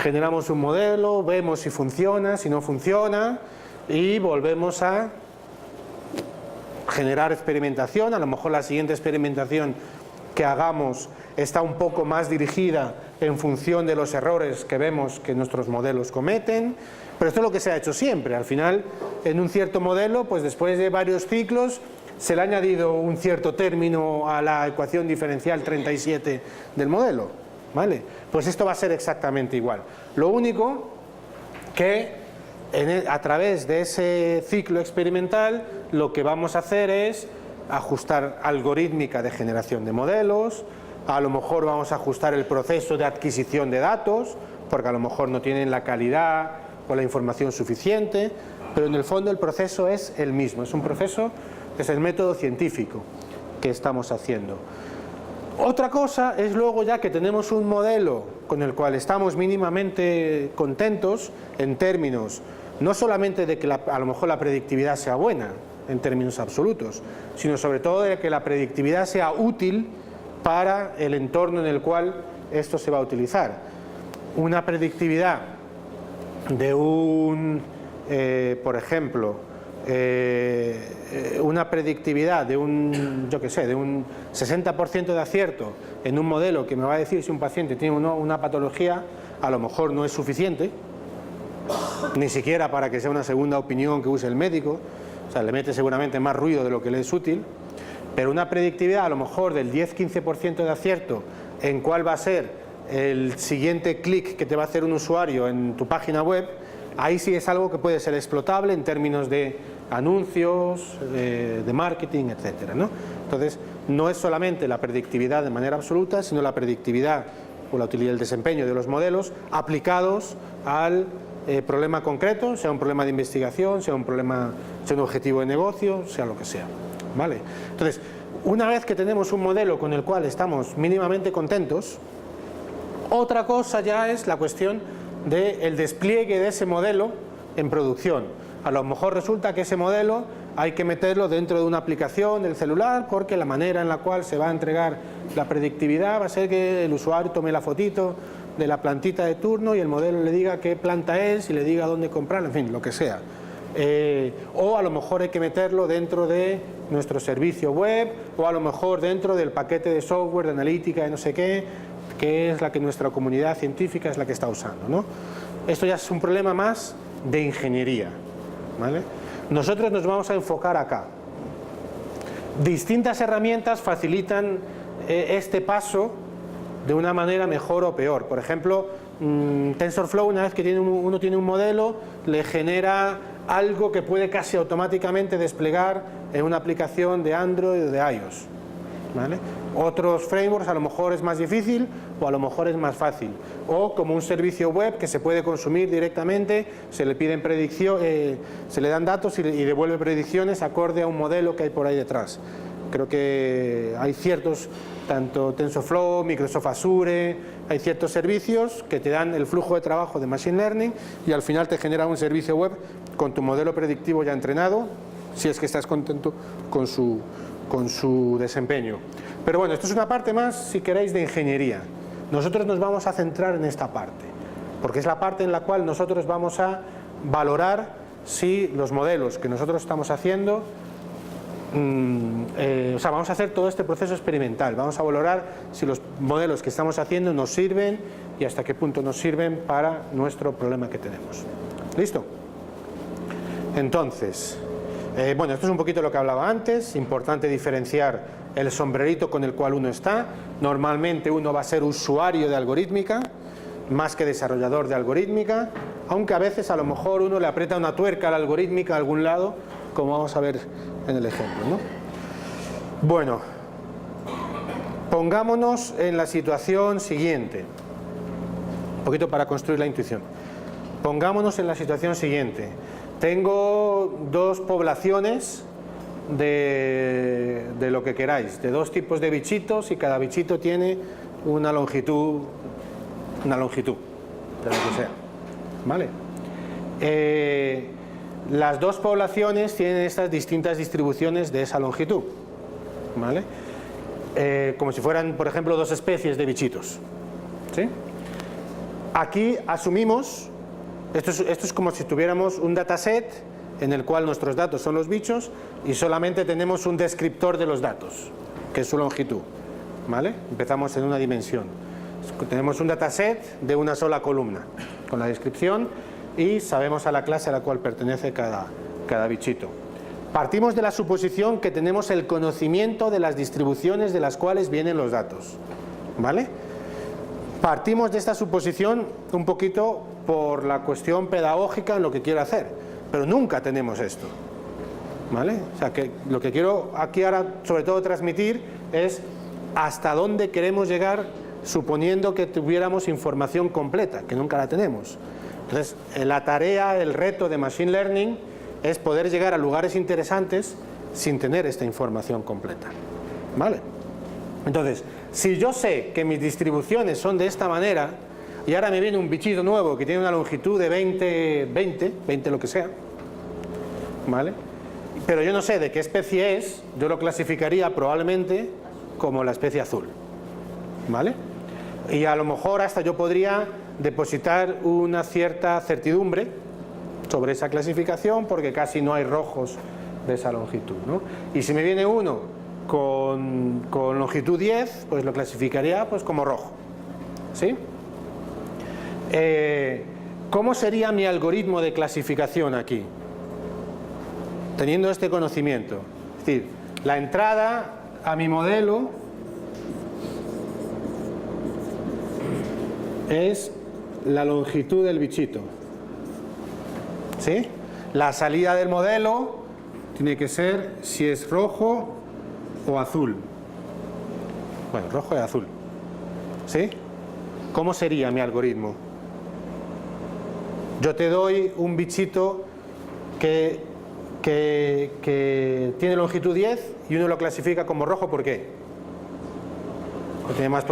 Generamos un modelo, vemos si funciona, si no funciona, y volvemos a generar experimentación. A lo mejor la siguiente experimentación que hagamos está un poco más dirigida en función de los errores que vemos que nuestros modelos cometen, pero esto es lo que se ha hecho siempre. Al final, en un cierto modelo, pues después de varios ciclos, se le ha añadido un cierto término a la ecuación diferencial 37 del modelo, ¿vale? Pues esto va a ser exactamente igual. Lo único que a través de ese ciclo experimental lo que vamos a hacer es ajustar algorítmica de generación de modelos, a lo mejor vamos a ajustar el proceso de adquisición de datos, porque a lo mejor no tienen la calidad o la información suficiente, pero en el fondo el proceso es el mismo, es un proceso, es el método científico que estamos haciendo. Otra cosa es luego, ya que tenemos un modelo con el cual estamos mínimamente contentos en términos no solamente de que a lo mejor la predictividad sea buena en términos absolutos, sino sobre todo de que la predictividad sea útil para el entorno en el cual esto se va a utilizar. Una predictividad de por ejemplo, una predictividad de un 60% de acierto en un modelo que me va a decir si un paciente tiene una patología, a lo mejor no es suficiente, ni siquiera para que sea una segunda opinión que use el médico, o sea, le mete seguramente más ruido de lo que le es útil, pero una predictividad a lo mejor del 10-15% de acierto en cuál va a ser el siguiente clic que te va a hacer un usuario en tu página web, ahí sí es algo que puede ser explotable en términos de anuncios, de marketing, etcétera, ¿no? Entonces, no es solamente la predictividad de manera absoluta, sino la predictividad o la utilidad del desempeño de los modelos aplicados al problema concreto, sea un problema de investigación, sea un objetivo de negocio, sea lo que sea, ¿vale? Entonces, una vez que tenemos un modelo con el cual estamos mínimamente contentos, otra cosa ya es la cuestión del despliegue de ese modelo en producción. A lo mejor resulta que ese modelo hay que meterlo dentro de una aplicación del celular, porque la manera en la cual se va a entregar la predictividad va a ser que el usuario tome la fotito de la plantita de turno y el modelo le diga qué planta es y le diga dónde comprarla, en fin, lo que sea. O a lo mejor hay que meterlo dentro de nuestro servicio web, o a lo mejor dentro del paquete de software de analítica de no sé qué, que es la que nuestra comunidad científica es la que está usando, ¿no? Esto ya es un problema más de ingeniería, ¿vale? Nosotros nos vamos a enfocar acá. Distintas herramientas facilitan este paso de una manera mejor o peor. Por ejemplo, TensorFlow, una vez que uno tiene un modelo, le genera algo que puede casi automáticamente desplegar en una aplicación de Android o de iOS, ¿vale? Otros frameworks a lo mejor es más difícil o a lo mejor es más fácil, o como un servicio web que se puede consumir directamente, se le piden se le dan datos y devuelve predicciones acorde a un modelo que hay por ahí detrás. Creo que hay ciertos, tanto TensorFlow, Microsoft Azure, hay ciertos servicios que te dan el flujo de trabajo de Machine Learning y al final te genera un servicio web con tu modelo predictivo ya entrenado, si es que estás contento con su desempeño. Pero bueno, esto es una parte más, si queréis, de ingeniería. Nosotros nos vamos a centrar en esta parte, porque es la parte en la cual nosotros vamos a valorar si los modelos que nosotros estamos haciendo, vamos a hacer todo este proceso experimental, vamos a valorar si los modelos que estamos haciendo nos sirven y hasta qué punto nos sirven para nuestro problema que tenemos. ¿Listo? Entonces, Bueno, esto es un poquito lo que hablaba antes. Importante diferenciar el sombrerito con el cual uno está. Normalmente uno va a ser usuario de algorítmica más que desarrollador de algorítmica, aunque a veces a lo mejor uno le aprieta una tuerca a la algorítmica a algún lado, como vamos a ver en el ejemplo, ¿no? Bueno, pongámonos en la situación siguiente, un poquito para construir la intuición. Pongámonos en la situación siguiente. Tengo dos poblaciones de lo que queráis, de dos tipos de bichitos, y cada bichito tiene una longitud de lo que sea, ¿vale? Las dos poblaciones tienen estas distintas distribuciones de esa longitud, ¿vale? Como si fueran, por ejemplo, dos especies de bichitos, ¿sí? Aquí asumimos, esto es como si tuviéramos un dataset en el cual nuestros datos son los bichos y solamente tenemos un descriptor de los datos, que es su longitud, ¿vale? Empezamos en una dimensión. Tenemos un dataset de una sola columna con la descripción y sabemos a la clase a la cual pertenece cada bichito. Partimos de la suposición que tenemos el conocimiento de las distribuciones de las cuales vienen los datos, ¿vale? Partimos de esta suposición un poquito por la cuestión pedagógica en lo que quiero hacer, pero nunca tenemos esto, ¿vale? O sea, que lo que quiero aquí ahora sobre todo transmitir es hasta dónde queremos llegar suponiendo que tuviéramos información completa, que nunca la tenemos. Entonces, la tarea, el reto de Machine Learning es poder llegar a lugares interesantes sin tener esta información completa, ¿vale? Entonces, si yo sé que mis distribuciones son de esta manera y ahora me viene un bichito nuevo que tiene una longitud de 20 lo que sea, ¿vale? Pero yo no sé de qué especie es, yo lo clasificaría probablemente como la especie azul, ¿vale? Y a lo mejor hasta yo podría depositar una cierta certidumbre sobre esa clasificación porque casi no hay rojos de esa longitud, ¿no? Y si me viene uno con longitud 10, pues lo clasificaría pues como rojo, ¿sí? ¿Cómo sería mi algoritmo de clasificación aquí? Teniendo este conocimiento, es decir, la entrada a mi modelo es la longitud del bichito, ¿sí? La salida del modelo tiene que ser si es rojo o azul. Bueno, rojo y azul, ¿sí? ¿Cómo sería mi algoritmo? Yo te doy un bichito que tiene longitud 10 y uno lo clasifica como rojo, ¿por qué? Porque tiene más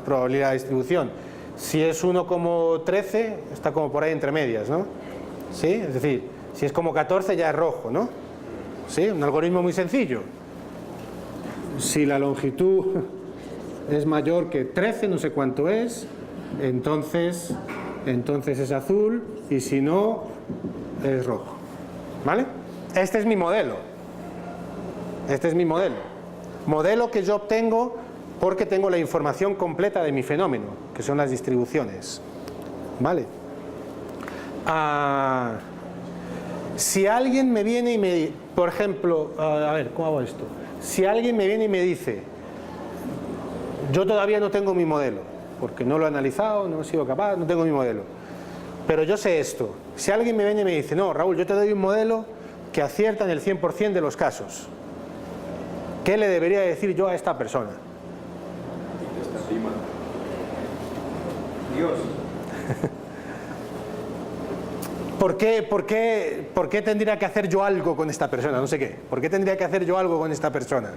probabilidad de distribución. Si es uno como 13, está como por ahí entre medias, ¿no? ¿Sí? Es decir, si es como 14 ya es rojo, ¿no? ¿Sí? Un algoritmo muy sencillo. Si la longitud es mayor que 13, no sé cuánto es, entonces es azul, y si no, es rojo, ¿vale? Este es mi modelo. Este es mi modelo. Modelo que yo obtengo porque tengo la información completa de mi fenómeno, que son las distribuciones, ¿vale? Si alguien me viene y me, por ejemplo, a ver, ¿cómo hago esto? Si alguien me viene y me dice, yo todavía no tengo mi modelo, porque no lo he analizado, no he sido capaz, no tengo mi modelo, pero yo sé esto. Si alguien me viene y me dice, no, Raúl, yo te doy un modelo que acierta en el 100% de los casos, ¿qué le debería decir yo a esta persona? Dios. ¿Por qué tendría que hacer yo algo con esta persona? No sé qué. ¿Por qué tendría que hacer yo algo con esta persona?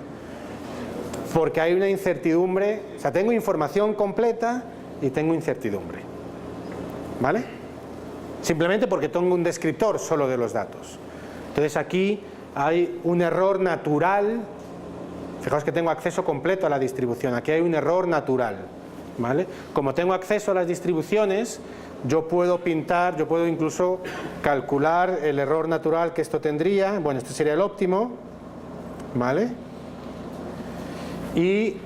Porque hay una incertidumbre, o sea, tengo información completa y tengo incertidumbre, ¿vale? Simplemente porque tengo un descriptor solo de los datos. Entonces aquí hay un error natural. Fijaos que tengo acceso completo a la distribución. Aquí hay un error natural, ¿vale? Como tengo acceso a las distribuciones, yo puedo pintar, yo puedo incluso calcular el error natural que esto tendría. Bueno, este sería el óptimo, ¿vale? Y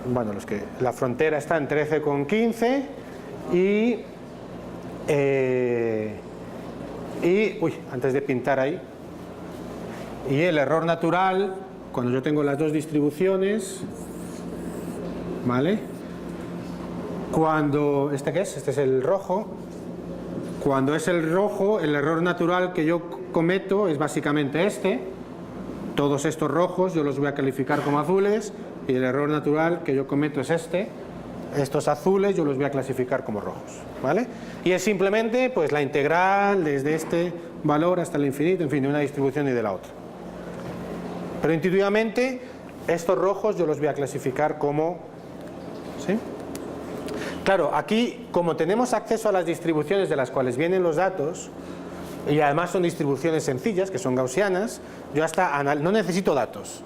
bueno, la frontera está en 13,15 y uy, antes de pintar ahí, Y el error natural, cuando yo tengo las dos distribuciones, ¿vale? Cuando, ¿este qué es? Este es el rojo. Cuando es el rojo, el error natural que yo cometo es básicamente este. Todos estos rojos yo los voy a calificar como azules, y el error natural que yo cometo es este. Estos azules yo los voy a clasificar como rojos, ¿vale? Y es simplemente pues la integral desde este valor hasta el infinito, en fin, de una distribución y de la otra. Pero intuitivamente estos rojos yo los voy a clasificar como, ¿sí? Claro, aquí como tenemos acceso a las distribuciones de las cuales vienen los datos, y además son distribuciones sencillas, que son gaussianas, yo hasta no necesito datos.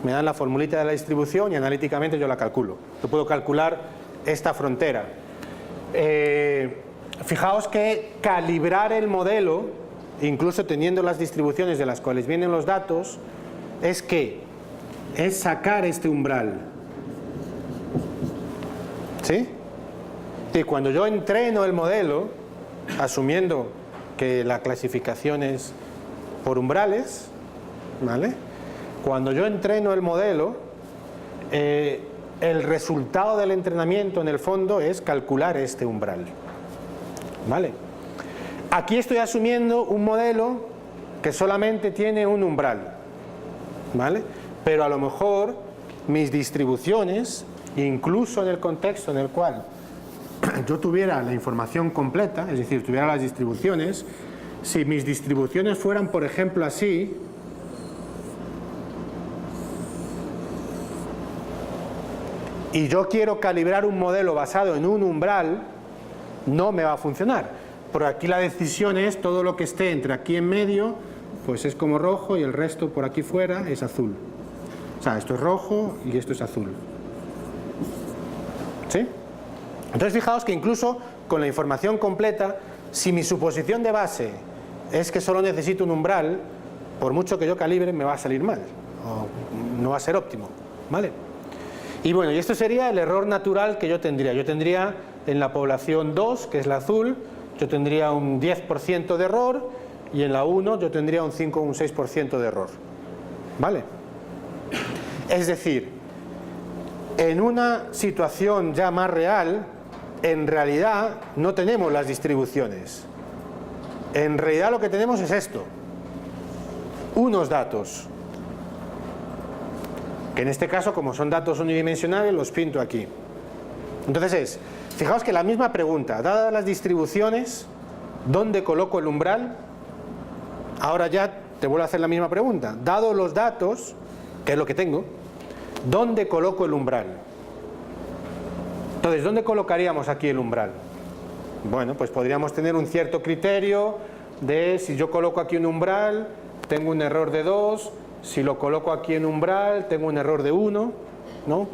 Me dan la formulita de la distribución y analíticamente yo la calculo. Yo puedo calcular esta frontera. Fijaos que calibrar el modelo, incluso teniendo las distribuciones de las cuales vienen los datos, es sacar este umbral. ¿Sí? Y cuando yo entreno el modelo, asumiendo que la clasificación es por umbrales, ¿vale? Cuando yo entreno el modelo, el resultado del entrenamiento en el fondo es calcular este umbral, ¿vale? Aquí estoy asumiendo un modelo que solamente tiene un umbral, ¿vale? Pero a lo mejor mis distribuciones, incluso en el contexto en el cual yo tuviera la información completa, es decir, tuviera las distribuciones, si mis distribuciones fueran, por ejemplo, así, y yo quiero calibrar un modelo basado en un umbral, no me va a funcionar. Porque aquí la decisión es todo lo que esté entre aquí en medio, pues es como rojo, y el resto por aquí fuera es azul. O sea, esto es rojo y esto es azul. ¿Sí? Entonces fijaos que incluso con la información completa, si mi suposición de base es que solo necesito un umbral, por mucho que yo calibre me va a salir mal, o no va a ser óptimo, ¿vale? Y bueno, y esto sería el error natural que yo tendría. Yo tendría en la población 2, que es la azul, yo tendría un 10% de error, y en la 1 yo tendría un 5 o un 6% de error, ¿vale? Es decir, en una situación ya más real, en realidad no tenemos las distribuciones. En realidad lo que tenemos es esto, unos datos, que en este caso, como son datos unidimensionales, los pinto aquí. Entonces fijaos que la misma pregunta, dadas las distribuciones, ¿dónde coloco el umbral? Ahora ya te vuelvo a hacer la misma pregunta, dados los datos, que es lo que tengo, ¿dónde coloco el umbral? Entonces, ¿dónde colocaríamos aquí el umbral? Bueno, pues podríamos tener un cierto criterio de si yo coloco aquí un umbral, tengo un error de 2, si lo coloco aquí en umbral, tengo un error de 1, ¿no?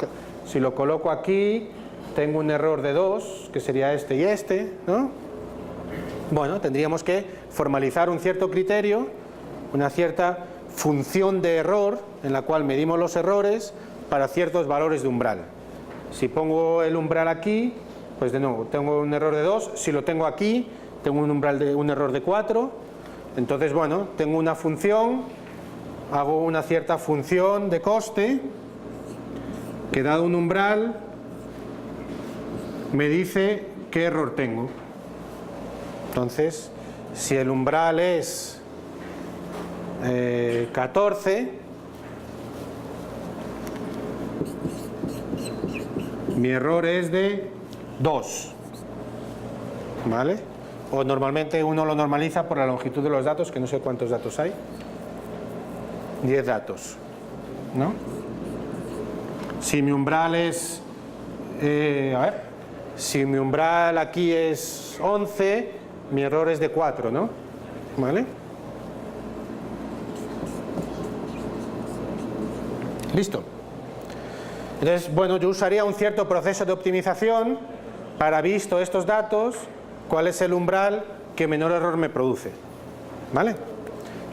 Si lo coloco aquí, tengo un error de 2, que sería este y este, ¿no? Bueno, tendríamos que formalizar un cierto criterio, una cierta función de error, en la cual medimos los errores para ciertos valores de umbral. Si pongo el umbral aquí, pues de nuevo, tengo un error de 2, si lo tengo aquí, tengo un error de 4, entonces bueno, tengo una función, hago una cierta función de coste, que dado un umbral, me dice qué error tengo. Entonces, si el umbral es 14, mi error es de 2, ¿vale? O normalmente uno lo normaliza por la longitud de los datos, que no sé cuántos datos hay. 10 datos, ¿no? Si mi umbral es, si mi umbral aquí es 11, mi error es de 4, ¿no? ¿Vale? Listo. Entonces, bueno, yo usaría un cierto proceso de optimización para, visto estos datos, cuál es el umbral que menor error me produce, ¿vale?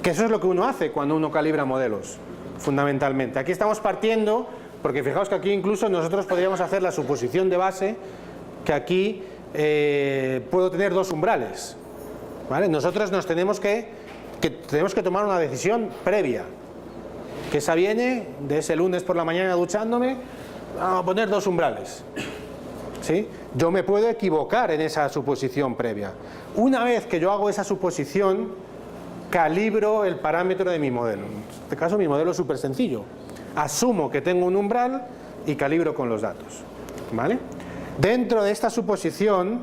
Que eso es lo que uno hace cuando uno calibra modelos, fundamentalmente. Aquí estamos partiendo, porque fijaos que aquí incluso nosotros podríamos hacer la suposición de base que aquí puedo tener dos umbrales, ¿vale? Nosotros nos tenemos que que tenemos que tomar una decisión previa, que esa viene de ese lunes por la mañana duchándome, vamos a poner 2 umbrales, ¿sí? Yo me puedo equivocar en esa suposición previa. Una vez que yo hago esa suposición, calibro el parámetro de mi modelo. En este caso mi modelo es súper sencillo. Asumo que tengo un umbral y calibro con los datos, ¿vale? Dentro de esta suposición,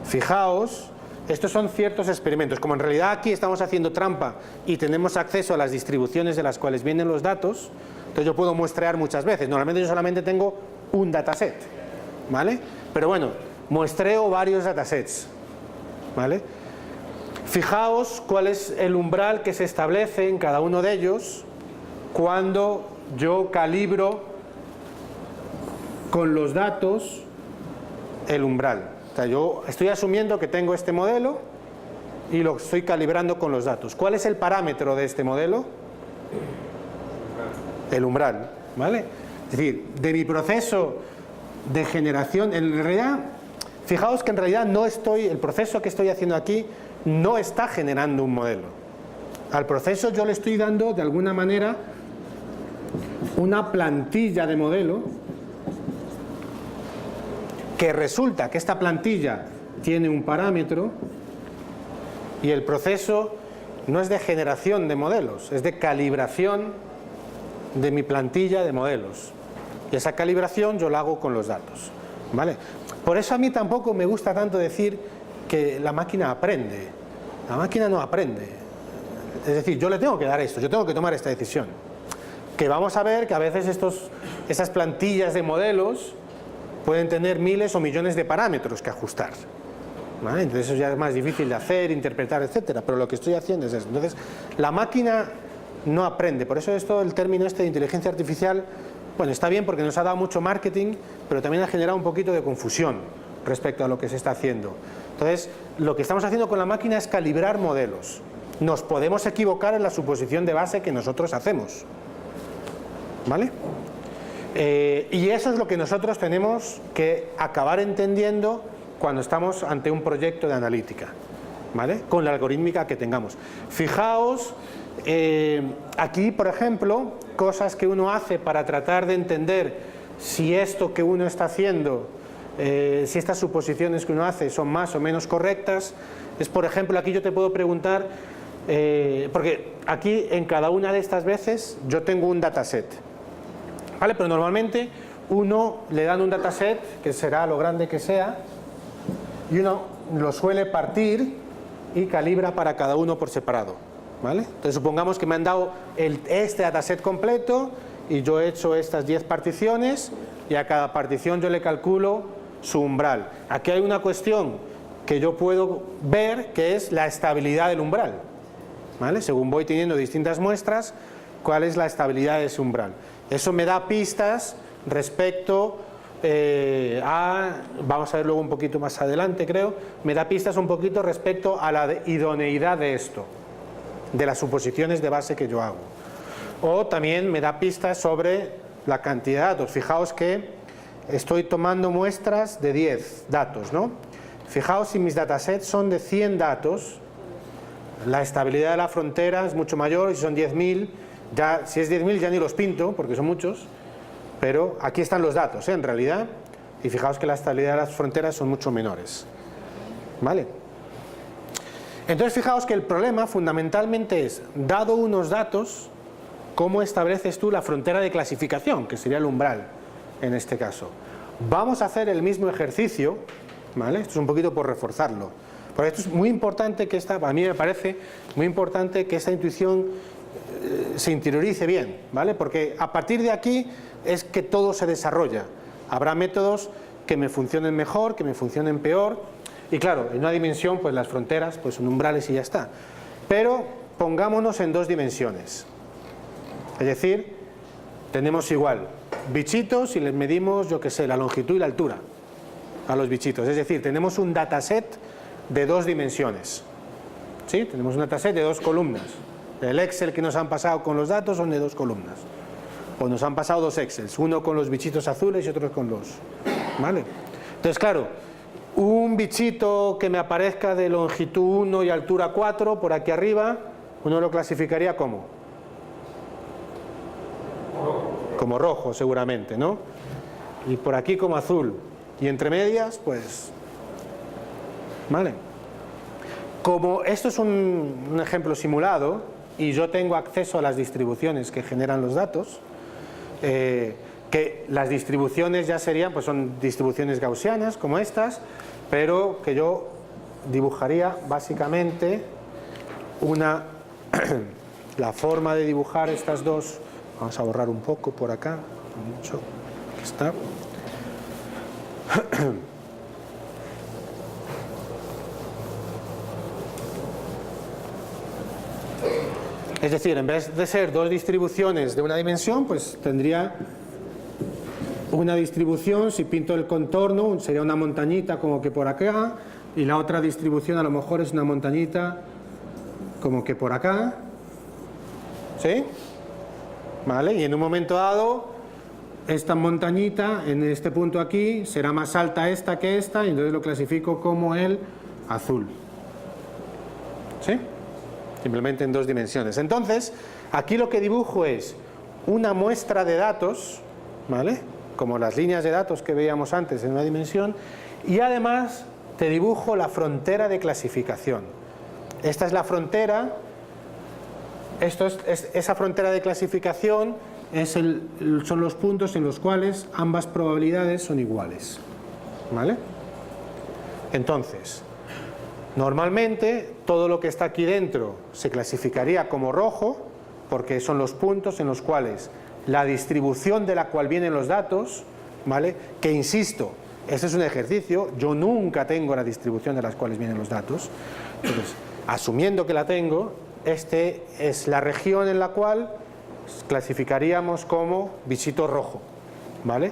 fijaos, estos son ciertos experimentos. Como en realidad aquí estamos haciendo trampa y tenemos acceso a las distribuciones de las cuales vienen los datos, entonces yo puedo muestrear muchas veces. Normalmente yo solamente tengo un dataset, ¿vale? Pero bueno, muestreo varios datasets, ¿vale? Fijaos cuál es el umbral que se establece en cada uno de ellos cuando yo calibro con los datos el umbral. O sea, yo estoy asumiendo que tengo este modelo y lo estoy calibrando con los datos. ¿Cuál es el parámetro de este modelo? El umbral, ¿vale? Es decir, de mi proceso de generación, en realidad, fijaos que en realidad el proceso que estoy haciendo aquí no está generando un modelo. Al proceso yo le estoy dando, de alguna manera, una plantilla de modelo, que resulta que esta plantilla tiene un parámetro y el proceso no es de generación de modelos, es de calibración de mi plantilla de modelos. Y esa calibración yo la hago con los datos, ¿vale? Por eso a mí tampoco me gusta tanto decir que la máquina aprende. La máquina no aprende. Es decir, yo le tengo que dar esto, yo tengo que tomar esta decisión. Que vamos a ver que a veces esas plantillas de modelos pueden tener miles o millones de parámetros que ajustar, ¿vale? Entonces eso ya es más difícil de hacer, interpretar, etcétera. Pero lo que estoy haciendo es eso. Entonces, la máquina no aprende. Por eso el término de inteligencia artificial, bueno, está bien porque nos ha dado mucho marketing, pero también ha generado un poquito de confusión respecto a lo que se está haciendo. Entonces, lo que estamos haciendo con la máquina es calibrar modelos. Nos podemos equivocar en la suposición de base que nosotros hacemos, ¿vale? Y eso es lo que nosotros tenemos que acabar entendiendo cuando estamos ante un proyecto de analítica, ¿vale? Con la algorítmica que tengamos. Fijaos, aquí, por ejemplo, cosas que uno hace para tratar de entender si esto que uno está haciendo, si estas suposiciones que uno hace son más o menos correctas, es, por ejemplo, aquí yo te puedo preguntar, porque aquí en cada una de estas veces yo tengo un dataset, ¿vale? Pero normalmente uno le dan un dataset que será lo grande que sea y uno lo suele partir y calibra para cada uno por separado, ¿vale? Entonces supongamos que me han dado este dataset completo y yo he hecho estas 10 particiones y a cada partición yo le calculo su umbral. Aquí hay una cuestión que yo puedo ver que es la estabilidad del umbral, ¿vale? Según voy teniendo distintas muestras, cuál es la estabilidad de ese umbral. Eso me da pistas respecto vamos a ver luego un poquito más adelante, creo, me da pistas un poquito respecto a la idoneidad de esto, de las suposiciones de base que yo hago. O también me da pistas sobre la cantidad de datos. Fijaos que estoy tomando muestras de 10 datos, ¿no? Fijaos, si mis datasets son de 100 datos, la estabilidad de la frontera es mucho mayor, y si son 10.000, ya, si es 10.000 ya ni los pinto, porque son muchos, pero aquí están los datos, en realidad, y fijaos que la estabilidad de las fronteras son mucho menores, ¿vale? Entonces fijaos que el problema fundamentalmente es, dado unos datos, ¿cómo estableces tú la frontera de clasificación, que sería el umbral en este caso? Vamos a hacer el mismo ejercicio, ¿vale? Esto es un poquito por reforzarlo, porque esto es muy importante que a mí me parece muy importante que esta intuición se interiorice bien, ¿vale? Porque a partir de aquí es que todo se desarrolla. Habrá métodos que me funcionen mejor, que me funcionen peor, y claro, en una dimensión pues las fronteras pues son umbrales y ya está. Pero pongámonos en 2 dimensiones. Es decir, tenemos igual bichitos y les medimos, yo qué sé, la longitud y la altura a los bichitos. Es decir, tenemos un dataset de 2 dimensiones, ¿sí? Tenemos un dataset de 2 columnas. El Excel que nos han pasado con los datos son de 2 columnas. O nos han pasado 2 Excels, uno con los bichitos azules y otro con los... ¿Vale? Entonces, claro, un bichito que me aparezca de longitud 1 y altura 4 por aquí arriba, uno lo clasificaría como rojo seguramente, ¿no? Y por aquí como azul, y entre medias pues, ¿vale? Como esto es un ejemplo simulado y yo tengo acceso a las distribuciones que generan los datos, que las distribuciones ya serían, pues son distribuciones gaussianas como estas, pero que yo dibujaría básicamente la forma de dibujar estas dos. Vamos a borrar un poco por acá, mucho, aquí está. Es decir, en vez de ser dos distribuciones de una dimensión, pues tendría una distribución, si pinto el contorno, sería una montañita como que por acá, y la otra distribución a lo mejor es una montañita como que por acá, ¿sí? ¿Vale? Y en un momento dado, esta montañita en este punto aquí será más alta esta que esta, y entonces lo clasifico como el azul. ¿Sí? Simplemente en dos dimensiones. Entonces, aquí lo que dibujo es una muestra de datos, ¿vale? Como las líneas de datos que veíamos antes en una dimensión, y además te dibujo la frontera de clasificación. Esta es la frontera. Esa frontera de clasificación son los puntos en los cuales ambas probabilidades son iguales, ¿vale? Entonces, normalmente todo lo que está aquí dentro se clasificaría como rojo, porque son los puntos en los cuales la distribución de la cual vienen los datos, ¿vale? Que insisto, este es un ejercicio, yo nunca tengo la distribución de las cuales vienen los datos, entonces, asumiendo que la tengo, este es la región en la cual clasificaríamos como bichito rojo, ¿vale?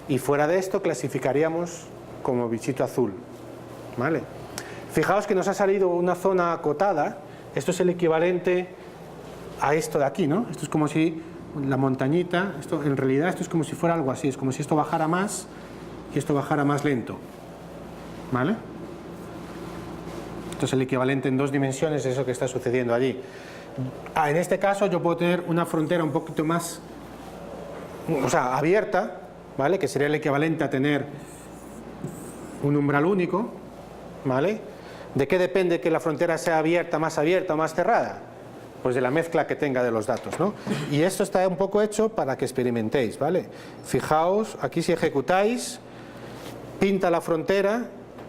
Y fuera de esto clasificaríamos como bichito azul, ¿vale? Fijaos que nos ha salido una zona acotada. Esto es el equivalente a esto de aquí, ¿no? Esto es como si la montañita, en realidad esto es como si fuera algo así, es como si esto bajara más y esto bajara más lento, ¿vale? Esto es el equivalente en dos dimensiones de eso que está sucediendo allí. En este caso yo puedo tener una frontera un poquito más, o sea, abierta, ¿vale? Que sería el equivalente a tener un umbral único, ¿vale? ¿De qué depende que la frontera sea abierta o más cerrada? Pues de la mezcla que tenga de los datos, ¿no? Y esto está un poco hecho para que experimentéis, ¿vale? Fijaos, aquí si ejecutáis, pinta la frontera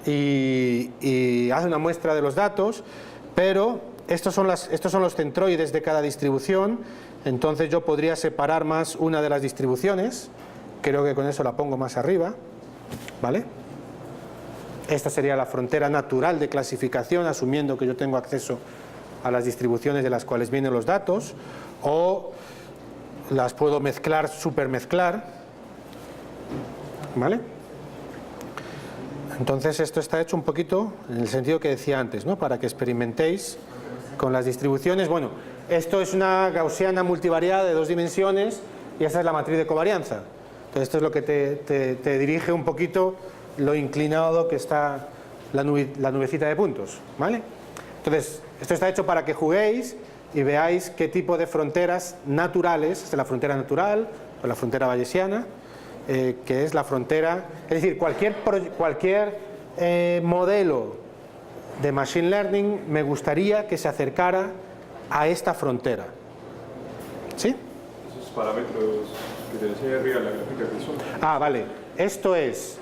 y hace una muestra de los datos, pero estos son los centroides de cada distribución. Entonces yo podría separar más una de las distribuciones, creo que con eso la pongo más arriba, ¿vale? Esta sería la frontera natural de clasificación, asumiendo que yo tengo acceso a las distribuciones de las cuales vienen los datos, o las puedo mezclar, supermezclar, ¿vale? Entonces esto está hecho un poquito en el sentido que decía antes, ¿no? Para que experimentéis con las distribuciones. Bueno, esto es una gaussiana multivariada de dos dimensiones y esa es la matriz de covarianza. Entonces esto es lo que te dirige un poquito lo inclinado que está la nubecita de puntos, ¿vale? Entonces esto está hecho para que juguéis y veáis qué tipo de fronteras naturales, esta es la frontera natural o la frontera bayesiana, que es la frontera, es decir, cualquier modelo de Machine Learning me gustaría que se acercara a esta frontera. ¿Sí? Esos parámetros que te decía arriba en la gráfica que son. Ah, vale. Esto es,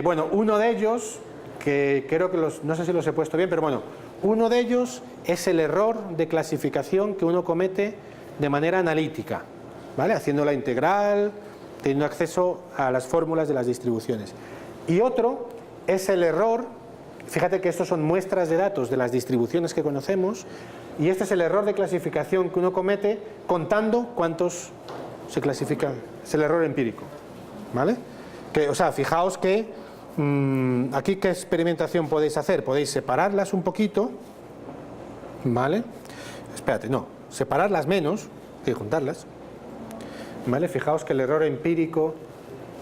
bueno, uno de ellos, que creo que no sé si los he puesto bien, pero bueno, uno de ellos es el error de clasificación que uno comete de manera analítica, ¿vale? Haciendo la integral, teniendo acceso a las fórmulas de las distribuciones. Y otro es el error, fíjate que estos son muestras de datos de las distribuciones que conocemos, y este es el error de clasificación que uno comete contando cuántos se clasifican, es el error empírico, ¿vale? O sea, fijaos que aquí qué experimentación podéis hacer, podéis separarlas un poquito, ¿vale? Espérate, no, separarlas menos que juntarlas, ¿vale? Fijaos que el error empírico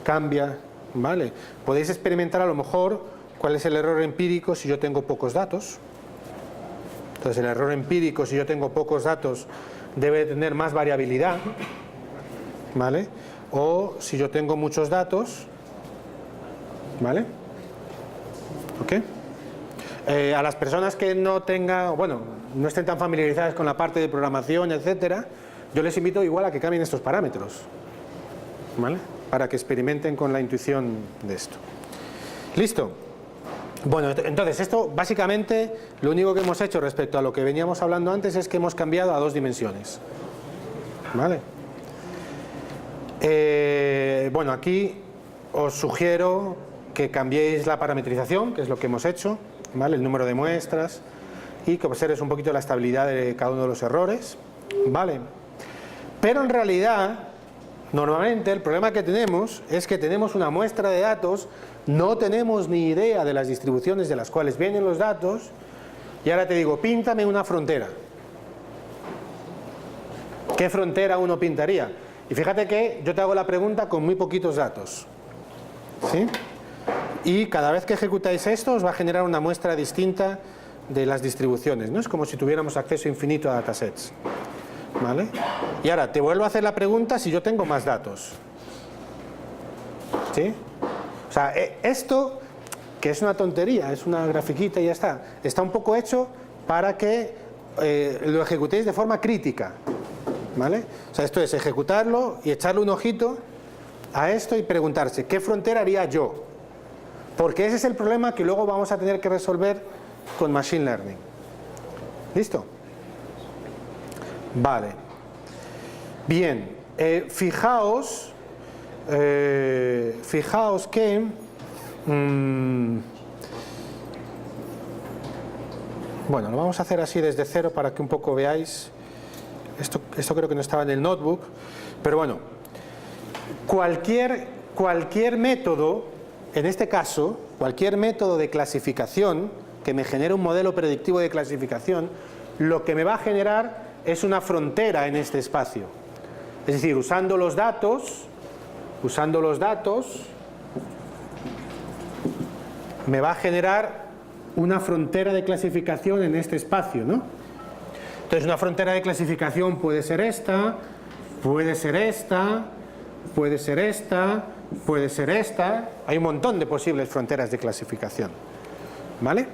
cambia, ¿vale? Podéis experimentar a lo mejor ¿Cuál es el error empírico si yo tengo pocos datos? Entonces el error empírico si yo tengo pocos datos debe tener más variabilidad, ¿vale? O si yo tengo muchos datos, ¿vale? ¿Ok? A las personas que no tengan, bueno, no estén tan familiarizadas con la parte de programación, etcétera, yo les invito igual a que cambien estos parámetros, ¿vale? Para que experimenten con la intuición de esto. ¿Listo? Bueno, entonces esto básicamente lo único que hemos hecho respecto a lo que veníamos hablando antes es que hemos cambiado a 2 dimensiones, ¿vale? Bueno, aquí os sugiero que cambiéis la parametrización, que es lo que hemos hecho, ¿vale? El número de muestras, y que observes un poquito la estabilidad de cada uno de los errores, ¿vale? Pero en realidad, normalmente el problema que tenemos es que tenemos una muestra de datos, no tenemos ni idea de las distribuciones de las cuales vienen los datos, y ahora te digo, píntame una frontera. ¿Qué frontera uno pintaría? Y fíjate que yo te hago la pregunta con muy poquitos datos, ¿sí? Y cada vez que ejecutáis esto os va a generar una muestra distinta de las distribuciones, ¿no? Es como si tuviéramos acceso infinito a datasets, ¿vale? Y ahora te vuelvo a hacer la pregunta si yo tengo más datos, ¿sí? O sea, esto, que es una tontería, es una grafiquita y ya está un poco hecho para que lo ejecutéis de forma crítica, ¿vale? O sea, esto es ejecutarlo y echarle un ojito a esto y preguntarse, ¿qué frontera haría yo? Porque ese es el problema que luego vamos a tener que resolver con Machine Learning. ¿Listo? Vale. Bien, fijaos que bueno, lo vamos a hacer así desde cero para que un poco veáis. Esto creo que no estaba en el notebook, pero bueno, cualquier método, en este caso, cualquier método de clasificación que me genere un modelo predictivo de clasificación, lo que me va a generar es una frontera en este espacio. Es decir, usando los datos, me va a generar una frontera de clasificación en este espacio, ¿no? Entonces una frontera de clasificación puede ser esta, puede ser esta, puede ser esta, puede ser esta. Hay un montón de posibles fronteras de clasificación, ¿vale?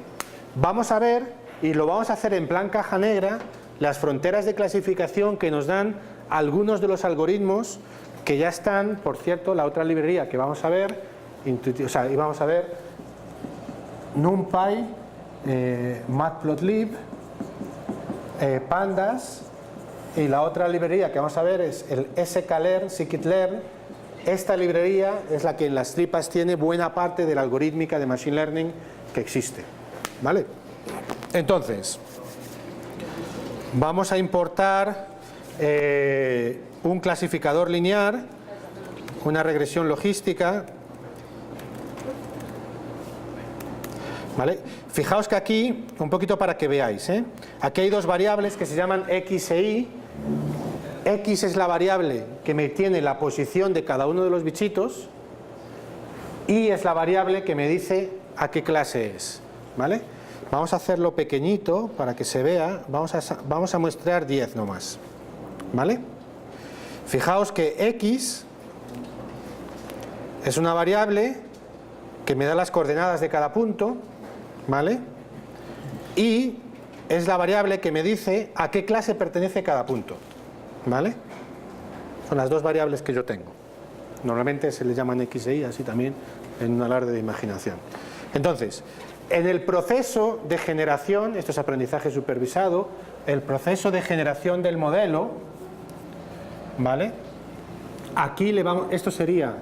Vamos a ver, y lo vamos a hacer en plan caja negra, las fronteras de clasificación que nos dan algunos de los algoritmos que ya están, por cierto, la otra librería que vamos a ver, y vamos a ver NumPy, Matplotlib, Pandas, y la otra librería que vamos a ver es el sklearn, scikit-learn. Esta librería es la que en las tripas tiene buena parte de la algorítmica de Machine Learning que existe, ¿vale? Entonces, vamos a importar un clasificador lineal, una regresión logística, ¿vale? Fijaos que aquí, un poquito para que veáis, aquí hay 2 variables que se llaman x e y. X es la variable que me tiene la posición de cada uno de los bichitos, y es la variable que me dice a qué clase es, ¿vale? Vamos a hacerlo pequeñito para que se vea, vamos a mostrar 10 nomás, ¿vale? Fijaos que x es una variable que me da las coordenadas de cada punto, ¿vale? Y es la variable que me dice a qué clase pertenece cada punto, ¿vale? Son las 2 variables que yo tengo. Normalmente se les llaman x e y, así también, en un alarde de imaginación. Entonces, en el proceso de generación, esto es aprendizaje supervisado, el proceso de generación del modelo, ¿vale? Aquí esto sería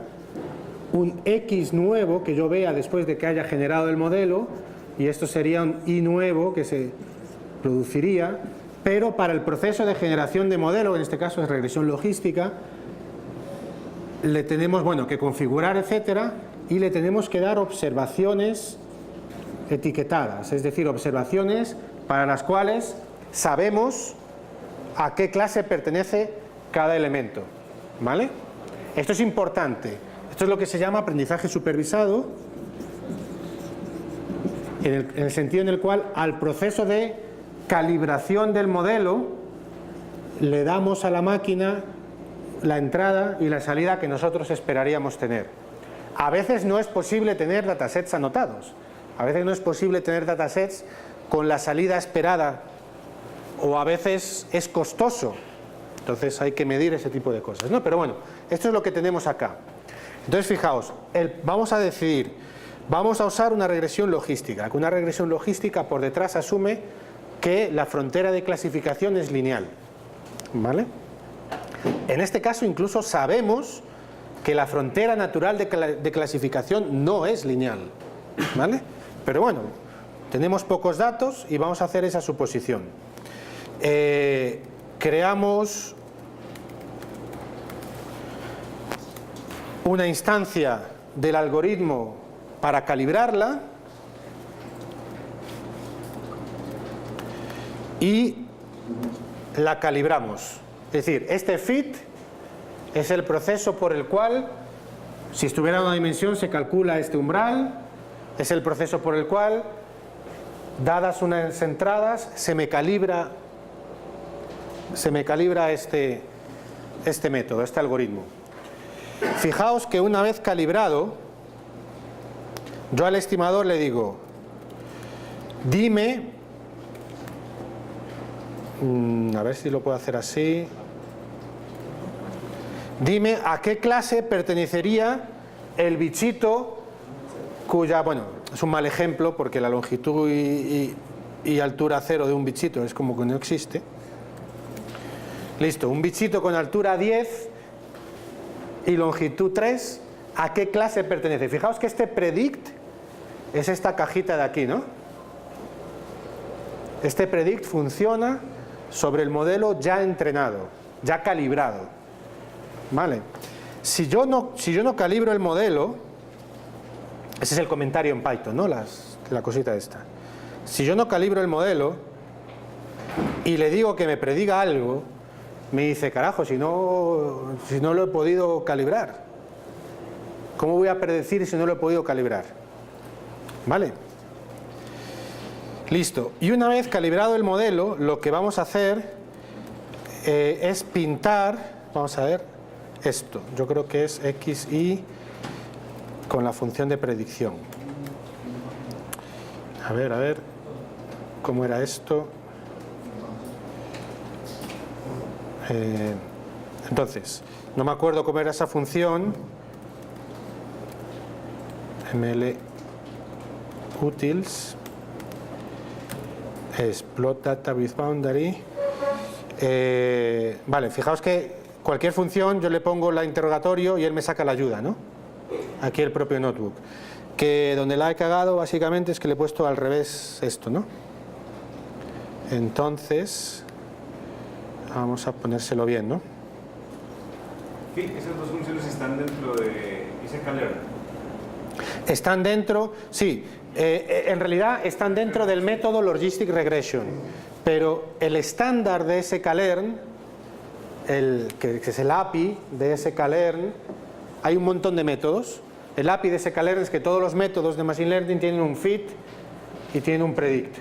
un x nuevo que yo vea después de que haya generado el modelo, y esto sería un y nuevo que se produciría, pero para el proceso de generación de modelo, en este caso es regresión logística, le tenemos, bueno, que configurar, etcétera, y le tenemos que dar observaciones etiquetadas, es decir, observaciones para las cuales sabemos a qué clase pertenece cada elemento, ¿vale? Esto es importante, esto es lo que se llama aprendizaje supervisado, en el sentido en el cual al proceso de calibración del modelo le damos a la máquina la entrada y la salida que nosotros esperaríamos tener. A veces no es posible tener datasets anotados, a veces no es posible tener datasets con la salida esperada, o a veces es costoso, entonces hay que medir ese tipo de cosas, ¿no? Pero bueno, esto es lo que tenemos acá. Entonces fijaos, vamos a decidir, vamos a usar una regresión logística, que una regresión logística por detrás asume que la frontera de clasificación es lineal, ¿vale? En este caso incluso sabemos que la frontera natural de clasificación no es lineal, ¿vale? Pero bueno, tenemos pocos datos y vamos a hacer esa suposición. Creamos una instancia del algoritmo para calibrarla y la calibramos. Es decir, este fit es el proceso por el cual, si estuviera en una dimensión, se calcula este umbral, es el proceso por el cual, dadas unas entradas, se me calibra este método, este algoritmo. Fijaos que una vez calibrado, yo al estimador le digo, dime, a ver si lo puedo hacer así, dime a qué clase pertenecería el bichito cuya, bueno, es un mal ejemplo porque la longitud y altura 0 de un bichito es como que no existe. Listo, un bichito con altura 10 y longitud 3, ¿a qué clase pertenece? Fijaos que este predict es esta cajita de aquí, ¿no? Este predict funciona sobre el modelo ya entrenado, ya calibrado, ¿vale? Si yo no calibro el modelo, ese es el comentario en Python, ¿no? La cosita esta. Si yo no calibro el modelo y le digo que me prediga algo, me dice, carajo, si no lo he podido calibrar. ¿Cómo voy a predecir si no lo he podido calibrar? ¿Vale? Listo. Y una vez calibrado el modelo, lo que vamos a hacer es pintar, vamos a ver, esto. Yo creo que es XY con la función de predicción. A ver, ¿cómo era esto? Entonces, no me acuerdo cómo era esa función. ML utils es plot data with boundary. Vale, fijaos que cualquier función yo le pongo la interrogatorio y él me saca la ayuda, ¿no? Aquí el propio notebook. Que donde la he cagado básicamente es que le he puesto al revés esto, ¿no? Entonces vamos a ponérselo bien, ¿no? Sí, esas dos funciones están dentro de sklearn. Están dentro, sí, en realidad están dentro del método Logistic Regression, pero el estándar de sklearn, que es el API de sklearn, hay un montón de métodos. El API de sklearn es que todos los métodos de Machine Learning tienen un fit y tienen un predict.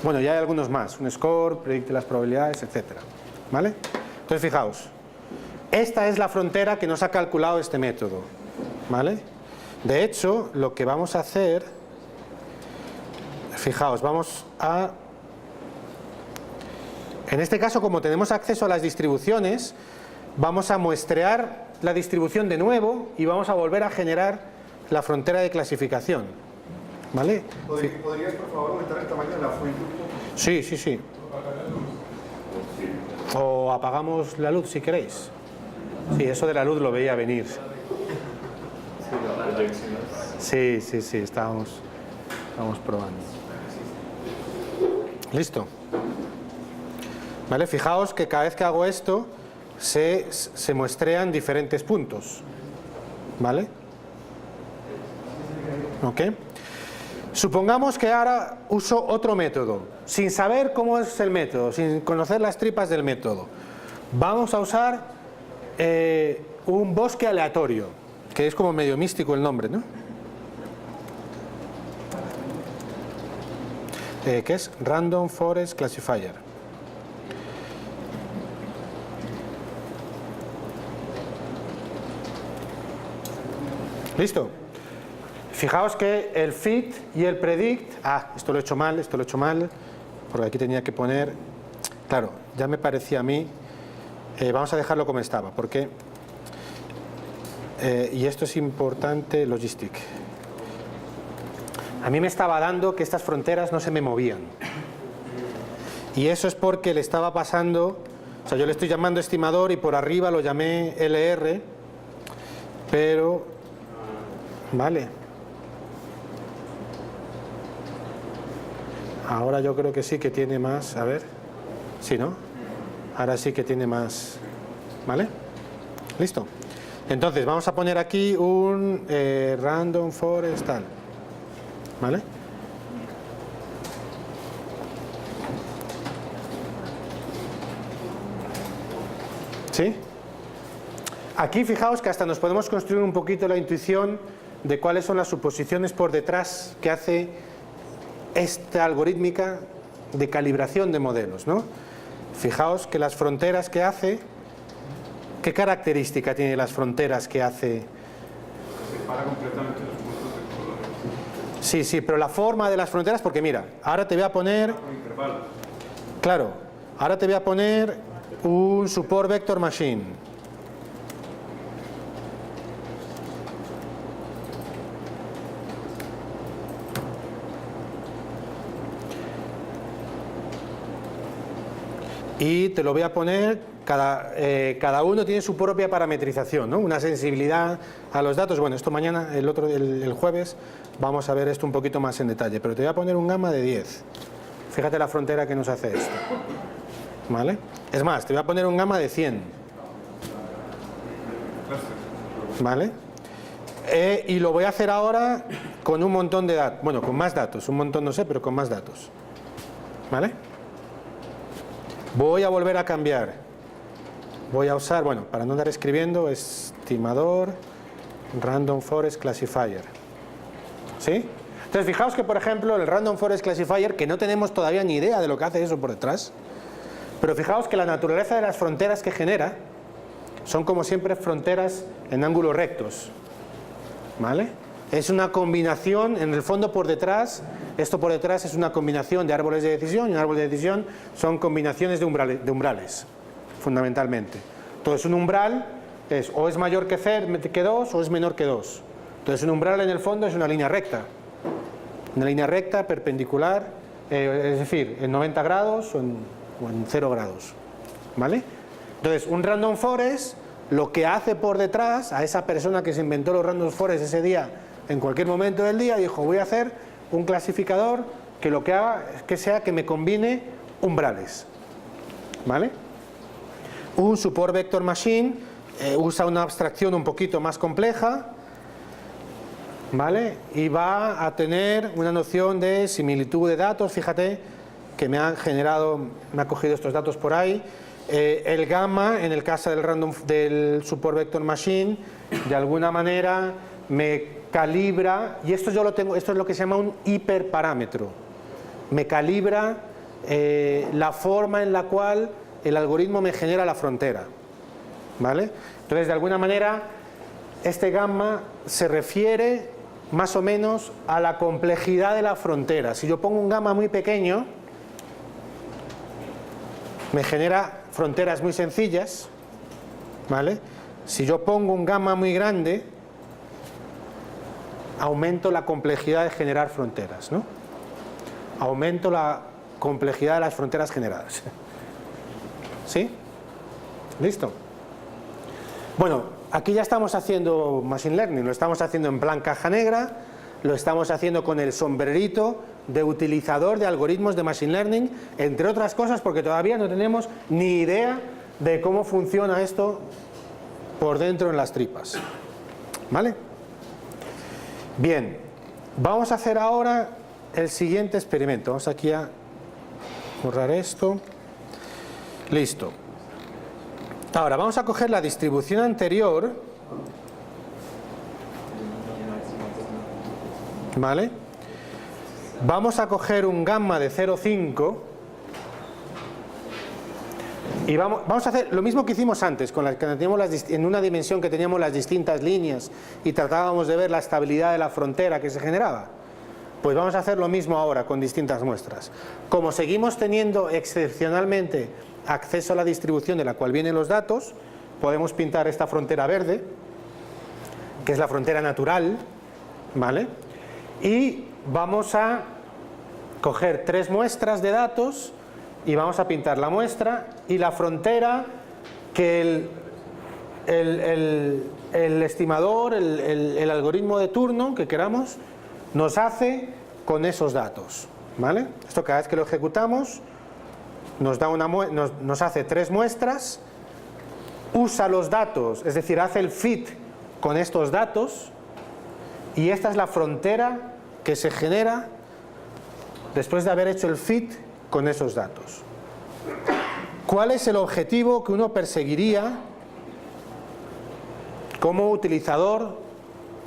Bueno, ya hay algunos más, un score, predicte las probabilidades, etcétera, ¿vale? Entonces fijaos, esta es la frontera que nos ha calculado este método, ¿vale? De hecho, lo que vamos a hacer, fijaos, vamos a, en este caso, como tenemos acceso a las distribuciones, vamos a muestrear la distribución de nuevo y vamos a volver a generar la frontera de clasificación, ¿vale? ¿Podrías, por favor, aumentar el tamaño de la fuente? Sí, sí, sí. O apagamos la luz si queréis. Sí, eso de la luz lo veía venir. Sí, sí, sí, estábamos probando. Listo. Vale, fijaos que cada vez que hago esto se muestrean diferentes puntos. ¿Vale? ¿Ok? Supongamos que ahora uso otro método, sin saber cómo es el método, sin conocer las tripas del método. Vamos a usar un bosque aleatorio, que es como medio místico el nombre, ¿no? que es Random Forest Classifier. ¿Listo? Fijaos que el fit y el predict, esto lo he hecho mal, porque aquí tenía que poner, claro, ya me parecía a mí, vamos a dejarlo como estaba, porque, y esto es importante, logistic. A mí me estaba dando que estas fronteras no se me movían. Y eso es porque le estaba pasando, o sea, yo le estoy llamando estimador y por arriba lo llamé LR, pero, vale. Ahora yo creo que sí que tiene más, a ver, sí, ¿no? Ahora sí que tiene más, ¿vale? Listo. Entonces vamos a poner aquí un random forest tal, ¿vale? ¿Sí? Aquí fijaos que hasta nos podemos construir un poquito la intuición de cuáles son las suposiciones por detrás que hace esta algorítmica de calibración de modelos, ¿no? Fijaos que las fronteras que hace, ¿qué característica tiene las fronteras que hace? Separa completamente los puntos de colores. Sí, sí, pero la forma de las fronteras, porque mira, ahora te voy a poner, Con intervalos. claro, ahora te voy a poner un support vector machine. Y te lo voy a poner, cada uno tiene su propia parametrización, ¿no? Una sensibilidad a los datos. Bueno, esto mañana, el jueves, vamos a ver esto un poquito más en detalle, pero te voy a poner un gamma de 10. Fíjate la frontera que nos hace esto, ¿vale? Es más, te voy a poner un gamma de 100, ¿vale? Y lo voy a hacer ahora con un montón de datos, bueno, con más datos, un montón no sé, pero con más datos, ¿vale? Voy a volver a cambiar, voy a usar, bueno, para no andar escribiendo, estimador Random Forest Classifier, ¿sí? Entonces fijaos que por ejemplo el Random Forest Classifier, que no tenemos todavía ni idea de lo que hace eso por detrás, pero fijaos que la naturaleza de las fronteras que genera son como siempre fronteras en ángulos rectos, ¿vale? Es una combinación, en el fondo por detrás, esto por detrás es una combinación de árboles de decisión, y un árbol de decisión son combinaciones de umbrales, fundamentalmente. Entonces un umbral o es mayor que 2 o es menor que 2. Entonces un umbral en el fondo es una línea recta perpendicular, es decir, en 90 grados o en 0 grados, ¿vale? Entonces un random forest lo que hace por detrás a esa persona que se inventó los random forest ese día, en cualquier momento del día, dijo voy a hacer un clasificador que lo que haga es que sea que me combine umbrales, ¿vale? Un support vector machine usa una abstracción un poquito más compleja, ¿vale? Y va a tener una noción de similitud de datos. Fíjate que me ha cogido estos datos por ahí. El gamma, en el caso del support vector machine, de alguna manera me calibra, y esto yo lo tengo, esto es lo que se llama un hiperparámetro. Me calibra la forma en la cual el algoritmo me genera la frontera, ¿vale? Entonces, de alguna manera, este gamma se refiere más o menos a la complejidad de la frontera. Si yo pongo un gamma muy pequeño, me genera fronteras muy sencillas, ¿vale? Si yo pongo un gamma muy grande, aumento la complejidad de generar fronteras, ¿no? Aumento la complejidad de las fronteras generadas. ¿Sí? ¿Listo? Bueno, aquí ya estamos haciendo Machine Learning, lo estamos haciendo en plan caja negra, lo estamos haciendo con el sombrerito de utilizador de algoritmos de Machine Learning, entre otras cosas porque todavía no tenemos ni idea de cómo funciona esto por dentro en las tripas, ¿vale? Bien, vamos a hacer ahora el siguiente experimento. Vamos aquí a borrar esto. Listo. Ahora vamos a coger la distribución anterior, ¿vale? vamos a coger un gamma de 0,5 y vamos a hacer lo mismo que hicimos antes, con las que teníamos en una dimensión que teníamos las distintas líneas y tratábamos de ver la estabilidad de la frontera que se generaba. Pues vamos a hacer lo mismo ahora con distintas muestras. Como seguimos teniendo excepcionalmente acceso a la distribución de la cual vienen los datos, podemos pintar esta frontera verde, que es la frontera natural, ¿vale? Y vamos a coger 3 muestras de datos y vamos a pintar la muestra y la frontera que el estimador, el algoritmo de turno que queramos, nos hace con esos datos, ¿vale? Esto cada vez que lo ejecutamos nos hace 3 muestras, usa los datos, es decir, hace el fit con estos datos, y esta es la frontera que se genera después de haber hecho el fit con esos datos. ¿Cuál es el objetivo que uno perseguiría como utilizador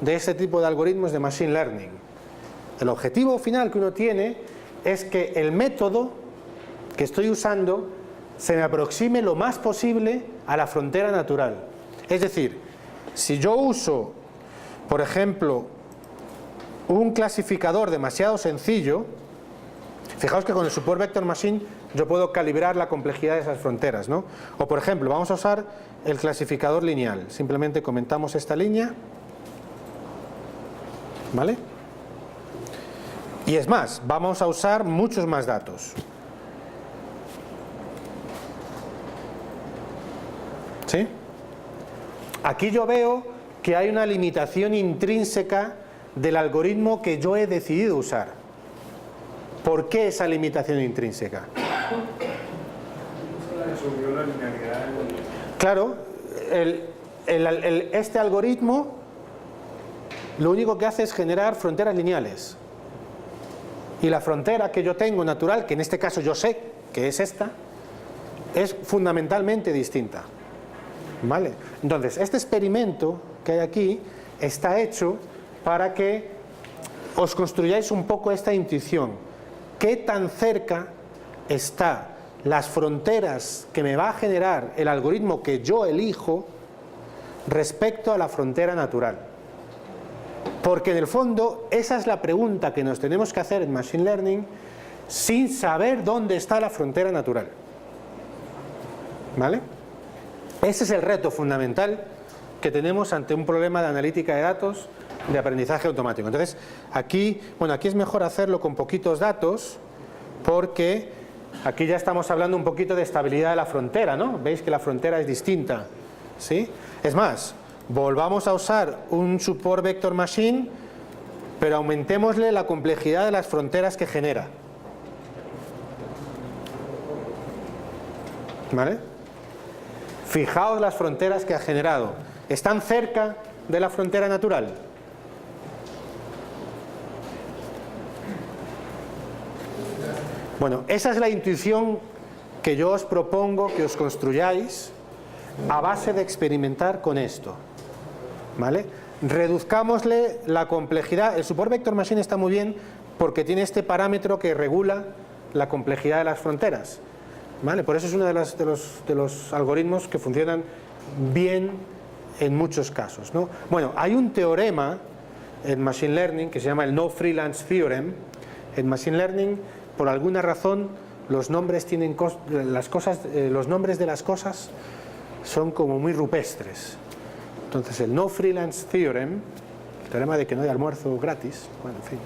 de ese tipo de algoritmos de Machine Learning? El objetivo final que uno tiene es que el método que estoy usando se me aproxime lo más posible a la frontera natural. Es decir, si yo uso, por ejemplo, un clasificador demasiado sencillo, fijaos que con el Support Vector Machine yo puedo calibrar la complejidad de esas fronteras, ¿no? O por ejemplo, vamos a usar el clasificador lineal. Simplemente comentamos esta línea, ¿vale? Y es más, vamos a usar muchos más datos. ¿Sí? Aquí yo veo que hay una limitación intrínseca del algoritmo que yo he decidido usar. ¿Por qué esa limitación intrínseca? Claro, este algoritmo lo único que hace es generar fronteras lineales. Y la frontera que yo tengo natural, que en este caso yo sé que es esta, es fundamentalmente distinta. ¿Vale? Entonces, este experimento que hay aquí está hecho para que os construyáis un poco esta intuición. ¿Qué tan cerca están las fronteras que me va a generar el algoritmo que yo elijo respecto a la frontera natural? Porque en el fondo esa es la pregunta que nos tenemos que hacer en Machine Learning sin saber dónde está la frontera natural. ¿Vale? Ese es el reto fundamental que tenemos ante un problema de analítica de datos de aprendizaje automático. Entonces, aquí es mejor hacerlo con poquitos datos porque aquí ya estamos hablando un poquito de estabilidad de la frontera, ¿no? Veis que la frontera es distinta, ¿sí? Es más, volvamos a usar un Support Vector Machine, pero aumentémosle la complejidad de las fronteras que genera. ¿Vale? Fijaos las fronteras que ha generado. ¿Están cerca de la frontera natural? Bueno, esa es la intuición que yo os propongo que os construyáis a base de experimentar con esto. ¿Vale? Reduzcámosle la complejidad. El Support Vector Machine está muy bien porque tiene este parámetro que regula la complejidad de las fronteras. ¿Vale? Por eso es uno de los algoritmos que funcionan bien en muchos casos, ¿no? Bueno, hay un teorema en Machine Learning que se llama el No Freelance Theorem. En Machine Learning, por alguna razón, los nombres tienen los nombres de las cosas son como muy rupestres. Entonces, el No Freelance Theorem, el teorema de que no hay almuerzo gratis, bueno, en fin,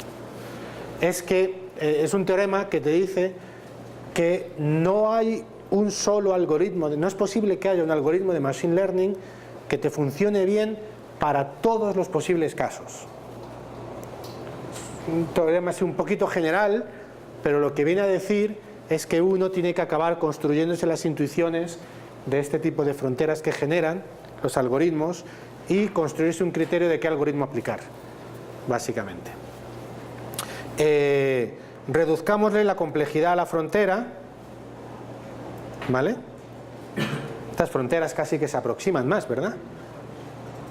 es que es un teorema que te dice que no hay un solo algoritmo, no es posible que haya un algoritmo de Machine Learning que te funcione bien para todos los posibles casos. Un teorema así un poquito general, pero lo que viene a decir es que uno tiene que acabar construyéndose las intuiciones de este tipo de fronteras que generan los algoritmos y construirse un criterio de qué algoritmo aplicar, básicamente. Reduzcámosle la complejidad a la frontera, ¿vale? Estas fronteras casi que se aproximan más, ¿verdad?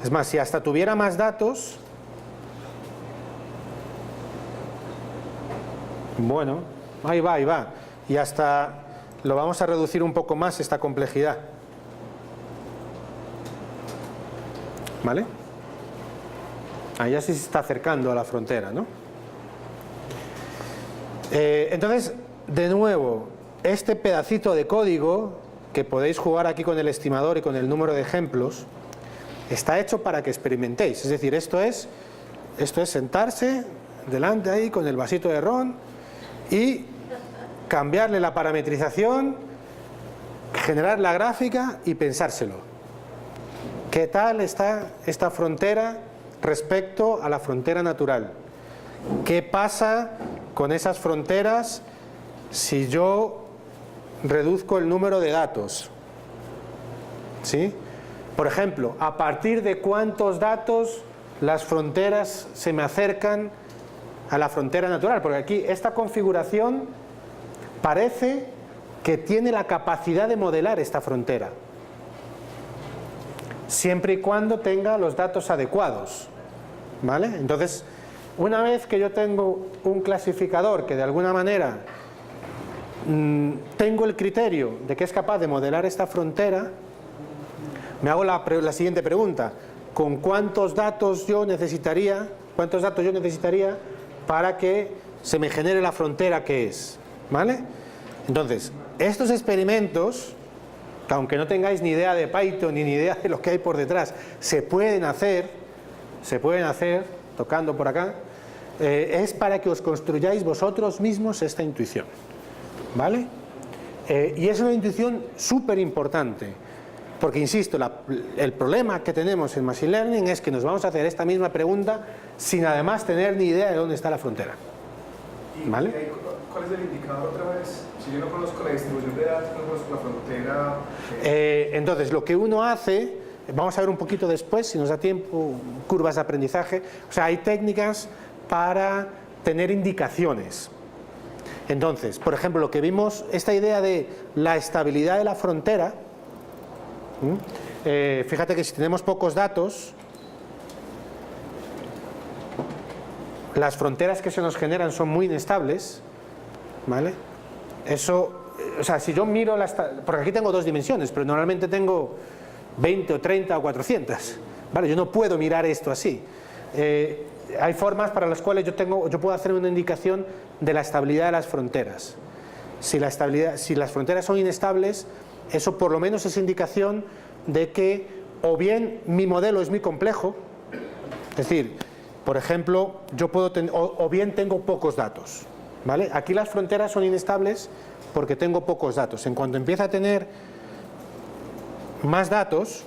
Es más, si hasta tuviera más datos, Bueno, ahí va, ahí va. Y hasta lo vamos a reducir un poco más esta complejidad. ¿Vale? Ahí ya sí se está acercando a la frontera, ¿no? Entonces, de nuevo, este pedacito de código, que podéis jugar aquí con el estimador y con el número de ejemplos, está hecho para que experimentéis. Es decir, esto es sentarse delante ahí con el vasito de ron y cambiarle la parametrización, generar la gráfica y pensárselo. ¿Qué tal está esta frontera respecto a la frontera natural? ¿Qué pasa con esas fronteras si yo reduzco el número de datos? ¿Sí? Por ejemplo, ¿a partir de cuántos datos las fronteras se me acercan a la frontera natural? Porque aquí esta configuración parece que tiene la capacidad de modelar esta frontera, siempre y cuando tenga los datos adecuados, ¿vale? Entonces, una vez que yo tengo un clasificador que de alguna manera tengo el criterio de que es capaz de modelar esta frontera, me hago la siguiente pregunta: ¿con cuántos datos yo necesitaría para que se me genere la frontera que es? ¿Vale? Entonces, estos experimentos, que aunque no tengáis ni idea de Python ni idea de lo que hay por detrás, se pueden hacer tocando por acá, es para que os construyáis vosotros mismos esta intuición, ¿vale? Y es una intuición súper importante, porque insisto, el problema que tenemos en Machine Learning es que nos vamos a hacer esta misma pregunta sin además tener ni idea de dónde está la frontera, ¿vale? ¿Cuál es el indicador otra vez? Si yo no conozco la distribución de datos, no conozco la frontera. Entonces, lo que uno hace, vamos a ver un poquito después, si nos da tiempo, curvas de aprendizaje. O sea, hay técnicas para tener indicaciones. Entonces, por ejemplo, lo que vimos, esta idea de la estabilidad de la frontera, fíjate que si tenemos pocos datos, las fronteras que se nos generan son muy inestables, ¿vale? Eso, o sea, si yo miro porque aquí tengo dos dimensiones, pero normalmente tengo 20 o 30 o 400, ¿vale? Yo no puedo mirar esto así. Hay formas para las cuales yo puedo hacer una indicación de la estabilidad de las fronteras. Si las fronteras son inestables, eso por lo menos es indicación de que o bien mi modelo es muy complejo, es decir, por ejemplo, yo puedo o bien tengo pocos datos, ¿vale? Aquí las fronteras son inestables porque tengo pocos datos. En cuanto empieza a tener más datos,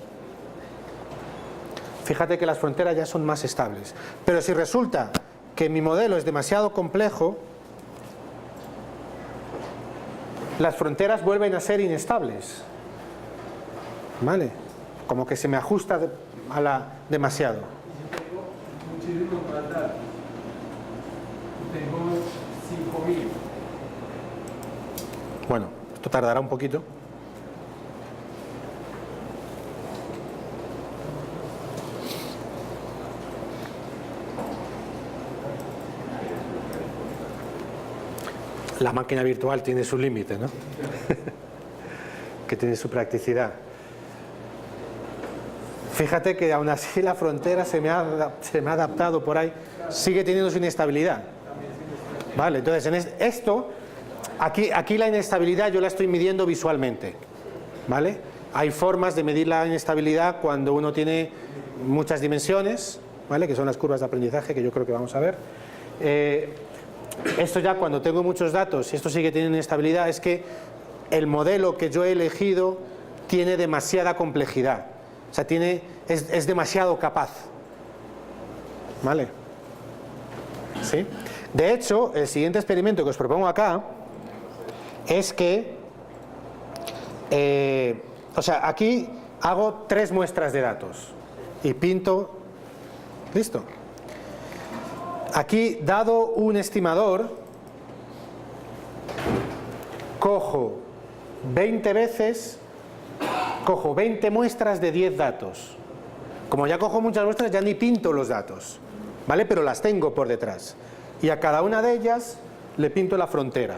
fíjate que las fronteras ya son más estables. Pero si resulta que mi modelo es demasiado complejo, las fronteras vuelven a ser inestables, ¿vale? Como que se me ajusta demasiado. Tengo muchísimos más datos. Tengo 5000. Bueno, esto tardará un poquito. La máquina virtual tiene su límite, ¿no? Que tiene su practicidad. Fíjate que aún así la frontera se me ha adaptado por ahí, sigue teniendo su inestabilidad. Vale, entonces aquí la inestabilidad yo la estoy midiendo visualmente, ¿vale? Hay formas de medir la inestabilidad cuando uno tiene muchas dimensiones, ¿vale? Que son las curvas de aprendizaje que yo creo que vamos a ver. Esto ya cuando tengo muchos datos y esto sigue teniendo inestabilidad, es que el modelo que yo he elegido tiene demasiada complejidad, o sea, es demasiado capaz, ¿vale? ¿Sí? De hecho, el siguiente experimento que os propongo acá es que, o sea, aquí hago 3 muestras de datos y pinto, listo. Aquí, dado un estimador, cojo 20 muestras de 10 datos. Como ya cojo muchas muestras, ya ni pinto los datos, ¿vale? Pero las tengo por detrás. Y a cada una de ellas le pinto la frontera.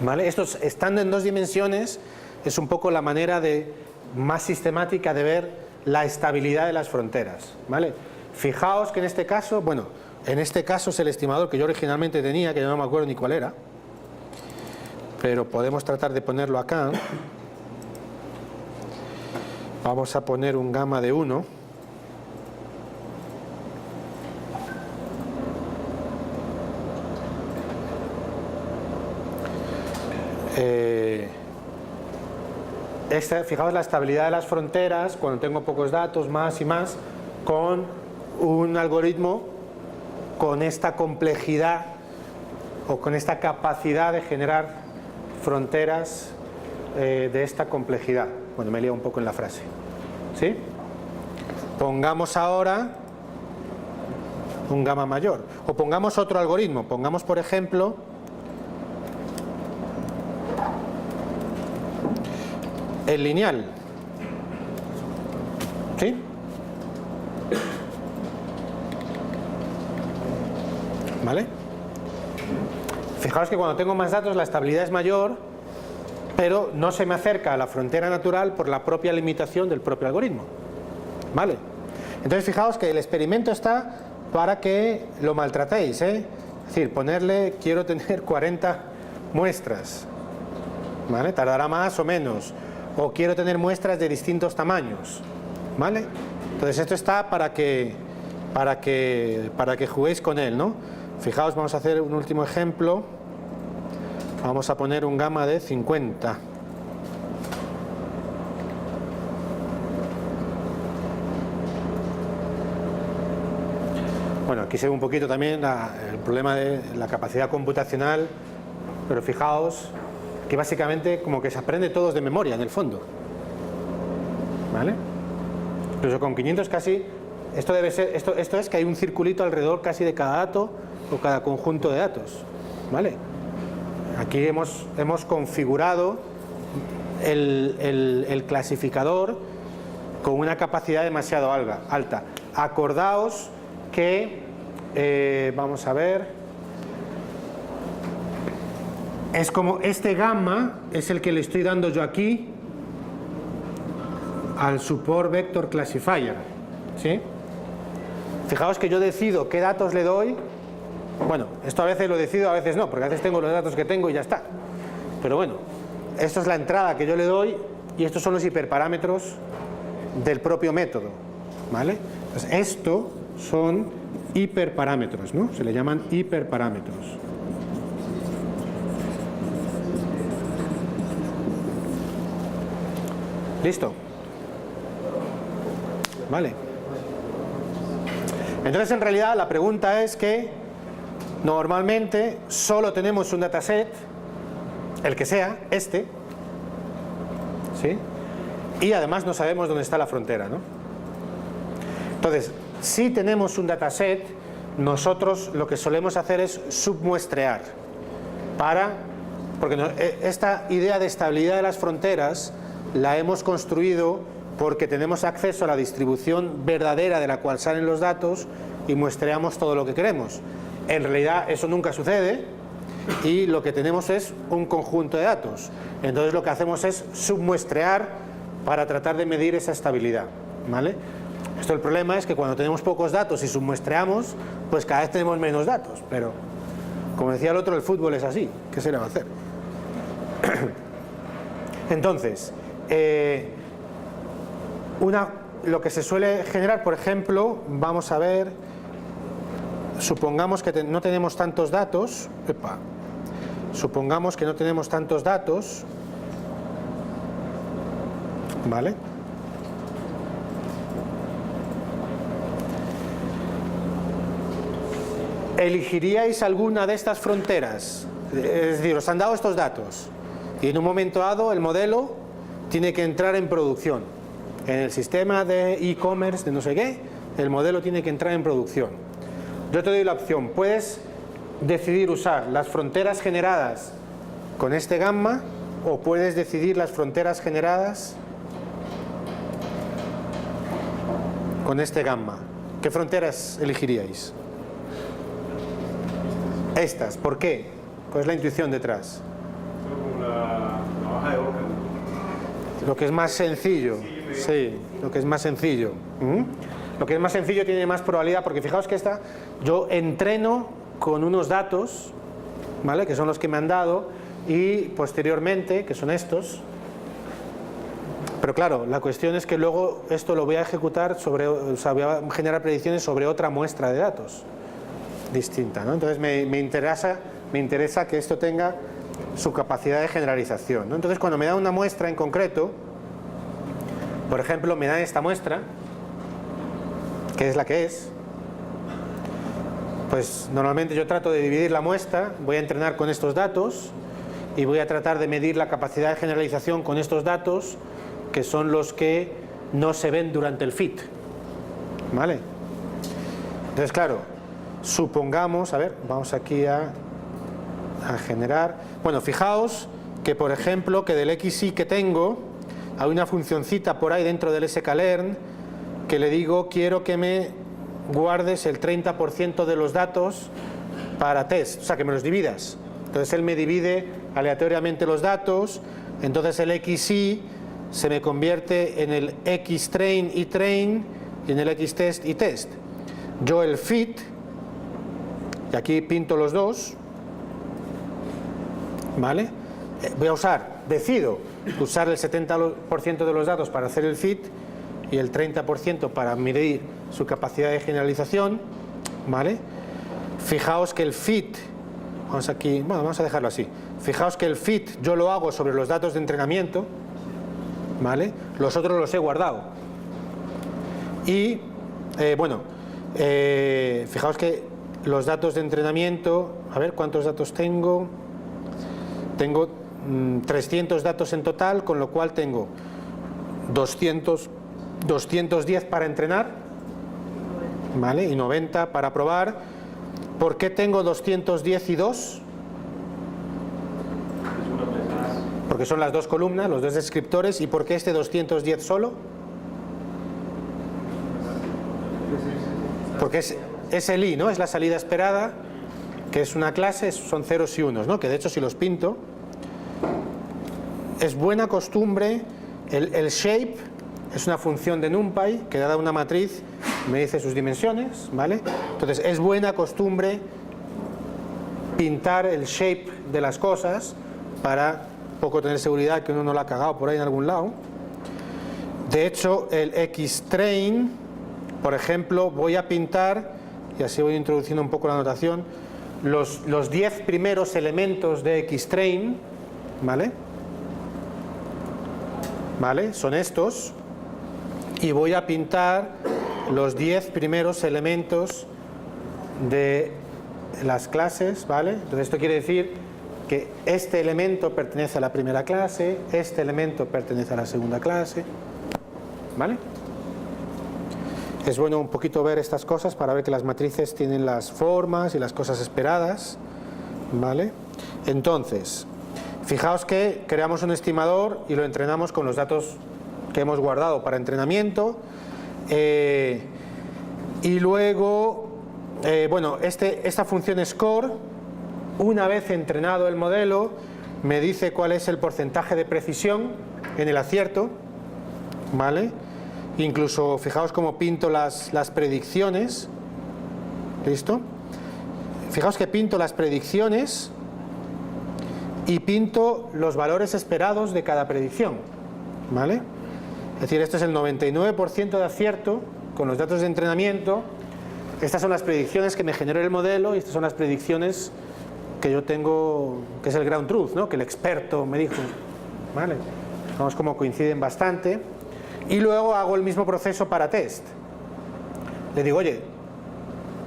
¿Vale? Esto, estando en 2 dimensiones, es un poco la manera más sistemática de ver la estabilidad de las fronteras. ¿Vale? Fijaos que en este caso, bueno, en este caso es el estimador que yo originalmente tenía, que yo no me acuerdo ni cuál era, pero podemos tratar de ponerlo acá. Vamos a poner un gamma de 1. Fijaos la estabilidad de las fronteras cuando tengo pocos datos, más y más, con un algoritmo con esta complejidad o con esta capacidad de generar fronteras de esta complejidad. Bueno, me he liado un poco en la frase. ¿Sí? Pongamos ahora un gamma mayor. O pongamos otro algoritmo. Pongamos, por ejemplo, el lineal. ¿Sí? ¿Vale? Fijaos que cuando tengo más datos la estabilidad es mayor, pero no se me acerca a la frontera natural por la propia limitación del propio algoritmo. ¿Vale? Entonces fijaos que el experimento está para que lo maltratéis, ¿eh? Es decir, ponerle, quiero tener 40 muestras. ¿Vale? Tardará más o menos. O quiero tener muestras de distintos tamaños. ¿Vale? Entonces esto está para que juguéis con él, ¿no? Fijaos, vamos a hacer un último ejemplo. Vamos a poner un gamma de 50. Bueno, aquí se ve un poquito también el problema de la capacidad computacional, pero fijaos que básicamente como que se aprende todos de memoria en el fondo. ¿Vale? Incluso con 500 casi, esto debe ser, esto es que hay un circulito alrededor casi de cada dato o cada conjunto de datos. ¿Vale? Aquí hemos configurado el clasificador con una capacidad demasiado alta. Acordaos que, vamos a ver, es como este gamma es el que le estoy dando yo aquí al support vector classifier. ¿Sí? Fijaos que yo decido qué datos le doy. Bueno, esto a veces lo decido, a veces no, porque a veces tengo los datos que tengo y ya está. Pero bueno, esta es la entrada que yo le doy y estos son los hiperparámetros del propio método. ¿Vale? Entonces, esto son hiperparámetros, ¿no? Se le llaman hiperparámetros. ¿Listo? Vale. Entonces, en realidad, la pregunta es que normalmente solo tenemos un dataset, el que sea, este, ¿sí? Y además no sabemos dónde está la frontera, ¿no? Entonces, si tenemos un dataset, nosotros lo que solemos hacer es submuestrear porque esta idea de estabilidad de las fronteras la hemos construido porque tenemos acceso a la distribución verdadera de la cual salen los datos y muestreamos todo lo que queremos. En realidad eso nunca sucede y lo que tenemos es un conjunto de datos. Entonces lo que hacemos es submuestrear para tratar de medir esa estabilidad. ¿Vale? El problema es que cuando tenemos pocos datos y submuestreamos, pues cada vez tenemos menos datos. Pero, como decía el otro, el fútbol es así. ¿Qué se le va a hacer? Entonces, lo que se suele generar, por ejemplo, vamos a ver, supongamos que no tenemos tantos datos. Supongamos que no tenemos tantos datos. ¿Vale? ¿Elegiríais alguna de estas fronteras? Es decir, os han dado estos datos y en un momento dado el modelo tiene que entrar en producción. En el sistema de e-commerce de no sé qué, el modelo tiene que entrar en producción. Yo te doy la opción, puedes decidir usar las fronteras generadas con este gamma o puedes decidir las fronteras generadas con este gamma. ¿Qué fronteras elegiríais? Estas, ¿por qué? ¿Cuál es la intuición detrás? Como la baja de boca, ¿no? Lo que es más sencillo, sí, lo que es más sencillo. Lo que es más sencillo tiene más probabilidad, porque fijaos que esta, yo entreno con unos datos, ¿vale? Que son los que me han dado, y posteriormente, que son estos. Pero claro, la cuestión es que luego esto lo voy a ejecutar sobre, o sea, voy a generar predicciones sobre otra muestra de datos distinta, ¿no? Entonces me interesa que esto tenga su capacidad de generalización, ¿no? Entonces cuando me dan una muestra en concreto, por ejemplo, me dan esta muestra, que es la que es, pues normalmente yo trato de dividir la muestra, voy a entrenar con estos datos y voy a tratar de medir la capacidad de generalización con estos datos, que son los que no se ven durante el fit, ¿vale? Entonces, claro, supongamos, a ver, vamos aquí a generar, bueno, fijaos que, por ejemplo, que del XY que tengo, hay una funcioncita por ahí dentro del sklearn que le digo, quiero que me guardes el 30% de los datos para test, o sea, que me los dividas. Entonces él me divide aleatoriamente los datos, entonces el XY se me convierte en el XTrain y train y en el XTest y test. Yo el fit, y aquí pinto los dos, ¿vale? Voy a decido usar el 70% de los datos para hacer el fit y el 30% para medir su capacidad de generalización, ¿vale? Fijaos que el fit, vamos a dejarlo así, fijaos que el fit yo lo hago sobre los datos de entrenamiento, ¿vale? Los otros los he guardado. Y, fijaos que los datos de entrenamiento, a ver cuántos datos tengo. Tengo 300 datos en total, con lo cual tengo 210 para entrenar, ¿vale? Y 90 para probar. ¿Por qué tengo 210 y 2? Porque son las dos columnas, los dos descriptores. ¿Y por qué este 210 solo? Porque es el i, ¿no? Es la salida esperada, que es una clase, son ceros y unos, ¿no? Que de hecho si los pinto, es buena costumbre, el shape es una función de NumPy que dada una matriz me dice sus dimensiones, ¿vale? Entonces es buena costumbre pintar el shape de las cosas para poco tener seguridad que uno no la ha cagado por ahí en algún lado. De hecho el XTrain, por ejemplo, voy a pintar, y así voy introduciendo un poco la notación, los 10 primeros elementos de XTrain, ¿vale? ¿Vale? Son estos, y voy a pintar los 10 primeros elementos de las clases, ¿vale? Entonces esto quiere decir que este elemento pertenece a la primera clase, este elemento pertenece a la segunda clase, ¿vale? Es bueno un poquito ver estas cosas para ver que las matrices tienen las formas y las cosas esperadas, ¿vale? Entonces, fijaos que creamos un estimador y lo entrenamos con los datos que hemos guardado para entrenamiento, y luego, esta función score, una vez entrenado el modelo, me dice cuál es el porcentaje de precisión en el acierto, ¿vale? Incluso fijaos cómo pinto las predicciones. ¿Listo? Fijaos que pinto las predicciones y pinto los valores esperados de cada predicción, ¿vale? Es decir, esto es el 99% de acierto con los datos de entrenamiento. Estas son las predicciones que me generó el modelo y estas son las predicciones que yo tengo, que es el ground truth, ¿no? Que el experto me dijo, ¿vale? Vamos como coinciden bastante. Y luego hago el mismo proceso para test. Le digo, oye,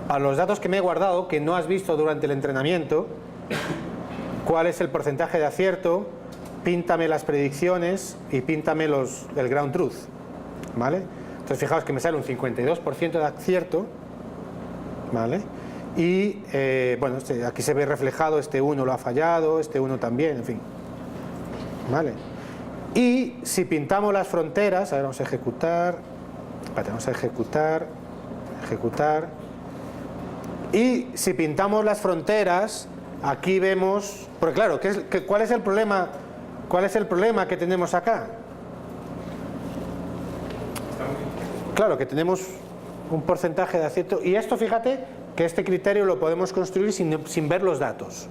a los datos que me he guardado, que no has visto durante el entrenamiento, ¿cuál es el porcentaje de acierto? Píntame las predicciones y píntame el ground truth, ¿vale? Entonces fijaos que me sale un 52% de acierto, ¿vale? Y aquí se ve reflejado, este 1 lo ha fallado, este 1 también, en fin, ¿vale? Y si pintamos las fronteras, a ver, vamos a ejecutar, Y si pintamos las fronteras, aquí vemos, porque claro, ¿cuál es el problema? ¿Cuál es el problema que tenemos acá? Claro, que tenemos un porcentaje de acierto, y esto, fíjate que este criterio lo podemos construir sin ver los datos,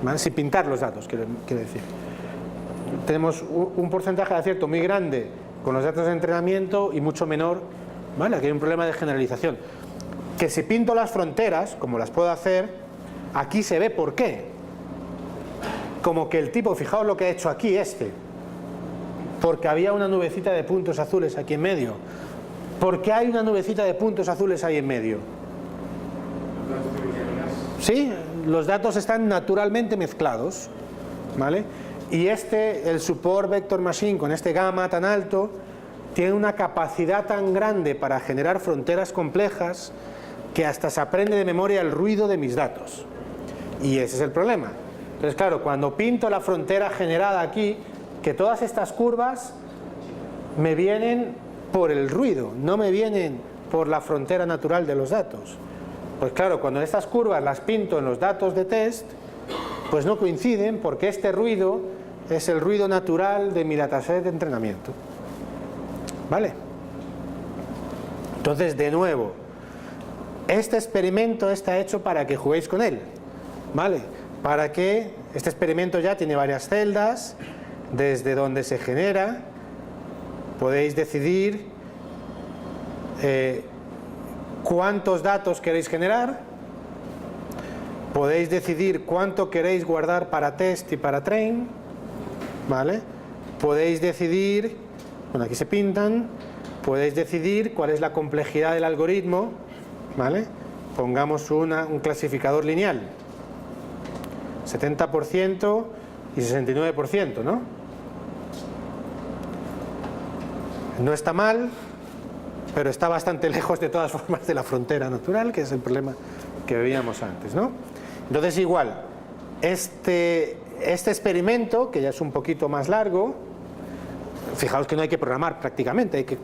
¿vale? Sin pintar los datos, quiero decir. Tenemos un porcentaje de acierto muy grande con los datos de entrenamiento y mucho menor, ¿vale? Aquí hay un problema de generalización. Que si pinto las fronteras, como las puedo hacer, aquí se ve por qué. Como que el tipo, fijaos lo que ha hecho aquí porque había una nubecita de puntos azules aquí en medio. ¿Por qué hay una nubecita de puntos azules ahí en medio? Sí, los datos están naturalmente mezclados, ¿vale? Y el Support Vector Machine con este gamma tan alto tiene una capacidad tan grande para generar fronteras complejas que hasta se aprende de memoria el ruido de mis datos. Y ese es el problema. Entonces, claro, cuando pinto la frontera generada aquí, que todas estas curvas me vienen por el ruido, no me vienen por la frontera natural de los datos. Pues claro, cuando estas curvas las pinto en los datos de test, pues no coinciden, porque este ruido es el ruido natural de mi dataset de entrenamiento. ¿Vale? Entonces, de nuevo, este experimento está hecho para que juguéis con él, ¿vale? Para que este experimento ya tiene varias celdas, desde donde se genera, podéis decidir cuántos datos queréis generar, podéis decidir cuánto queréis guardar para test y para train, ¿vale? Podéis decidir, bueno, aquí se pintan, podéis decidir cuál es la complejidad del algoritmo, ¿vale? Pongamos un clasificador lineal, 70% y 69%, ¿no? No está mal, pero está bastante lejos de todas formas de la frontera natural, que es el problema que veíamos antes, ¿no? Entonces, igual, este experimento, que ya es un poquito más largo, fijaos que no hay que programar prácticamente, hay que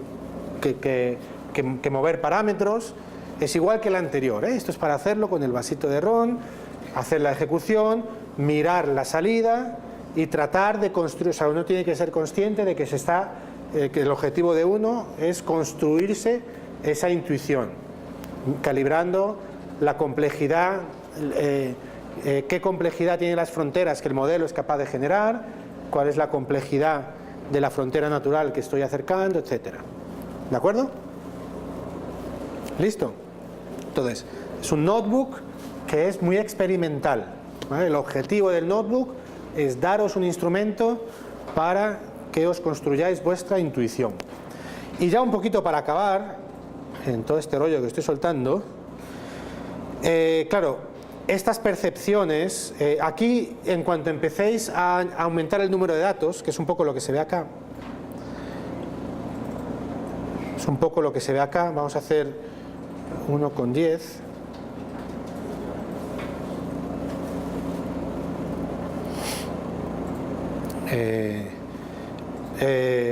mover parámetros, es igual que el anterior, ¿eh? Esto es para hacerlo con el vasito de ron, hacer la ejecución, mirar la salida y tratar de construir. O sea, uno tiene que ser consciente de que que el objetivo de uno es construirse esa intuición, calibrando la complejidad, qué complejidad tienen las fronteras que el modelo es capaz de generar, cuál es la complejidad de la frontera natural que estoy acercando, etcétera. ¿De acuerdo? ¿Listo? Entonces, es un notebook que es muy experimental, ¿vale? El objetivo del notebook es daros un instrumento para que os construyáis vuestra intuición. Y ya un poquito para acabar, en todo este rollo que estoy soltando, claro, estas percepciones, aquí en cuanto empecéis a aumentar el número de datos, que es un poco lo que se ve acá, vamos a hacer uno con 10.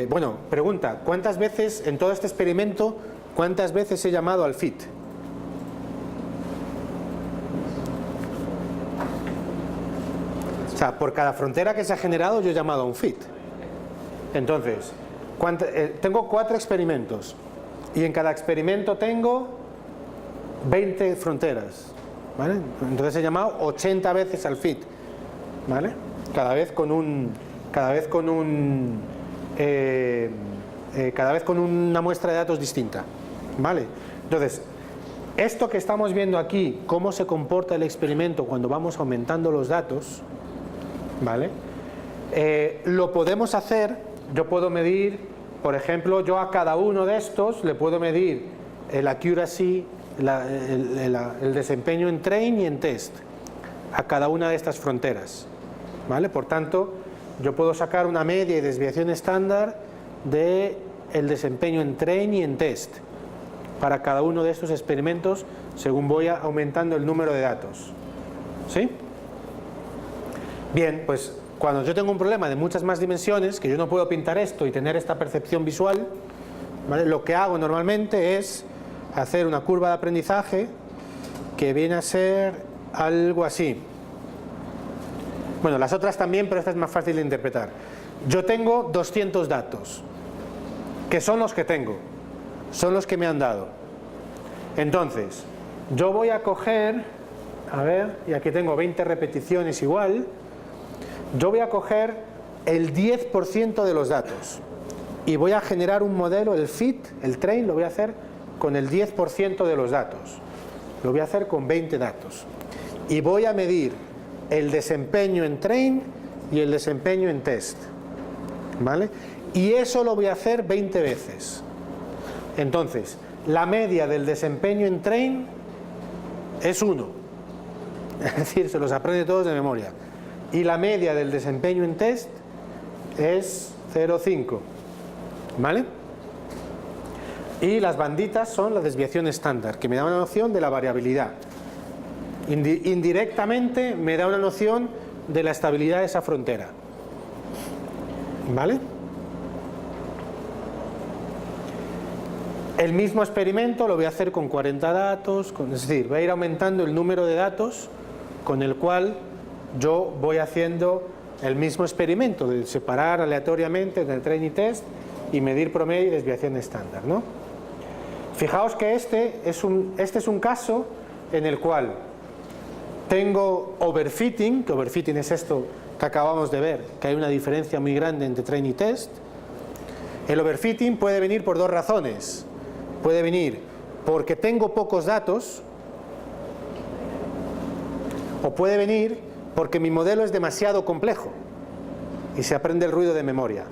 Bueno, pregunta, ¿cuántas veces en todo este experimento, cuántas veces he llamado al fit? O sea, por cada frontera que se ha generado yo he llamado a un fit. Entonces, tengo 4 experimentos y en cada experimento tengo 20 fronteras, ¿vale? Entonces he llamado 80 veces al fit, ¿vale? Cada vez con una muestra de datos distinta, ¿vale? Entonces, esto que estamos viendo aquí, cómo se comporta el experimento cuando vamos aumentando los datos, ¿vale? Lo podemos hacer, yo puedo medir, por ejemplo, yo a cada uno de estos le puedo medir el accuracy, el desempeño en train y en test, a cada una de estas fronteras, ¿vale? Por tanto, yo puedo sacar una media y desviación estándar de el desempeño en train y en test para cada uno de estos experimentos según voy aumentando el número de datos. ¿Sí? Bien, pues cuando yo tengo un problema de muchas más dimensiones, que yo no puedo pintar esto y tener esta percepción visual, ¿vale? Lo que hago normalmente es hacer una curva de aprendizaje que viene a ser algo así. Bueno, las otras también, pero esta es más fácil de interpretar. Yo tengo 200 datos, que son los que tengo, son los que me han dado. Entonces, yo voy a coger, a ver, y aquí tengo 20 repeticiones igual, yo voy a coger el 10% de los datos y voy a generar un modelo, el fit, el train, lo voy a hacer con el 10% de los datos. Lo voy a hacer con 20 datos. Y voy a medir el desempeño en train y el desempeño en test. ¿Vale? Y eso lo voy a hacer 20 veces. Entonces, la media del desempeño en train es 1. Es decir, se los aprende todos de memoria. Y la media del desempeño en test es 0,5. ¿Vale? Y las banditas son la desviación estándar, que me da una noción de la variabilidad. Indirectamente me da una noción de la estabilidad de esa frontera. ¿Vale? El mismo experimento lo voy a hacer con 40 datos, es decir, voy a ir aumentando el número de datos con el cual yo voy haciendo el mismo experimento de separar aleatoriamente entre train y test y medir promedio y desviación estándar, ¿no? Fijaos que este es un caso en el cual tengo overfitting, que overfitting es esto que acabamos de ver, que hay una diferencia muy grande entre train y test. El overfitting puede venir por dos razones. Puede venir porque tengo pocos datos, o puede venir porque mi modelo es demasiado complejo y se aprende el ruido de memoria.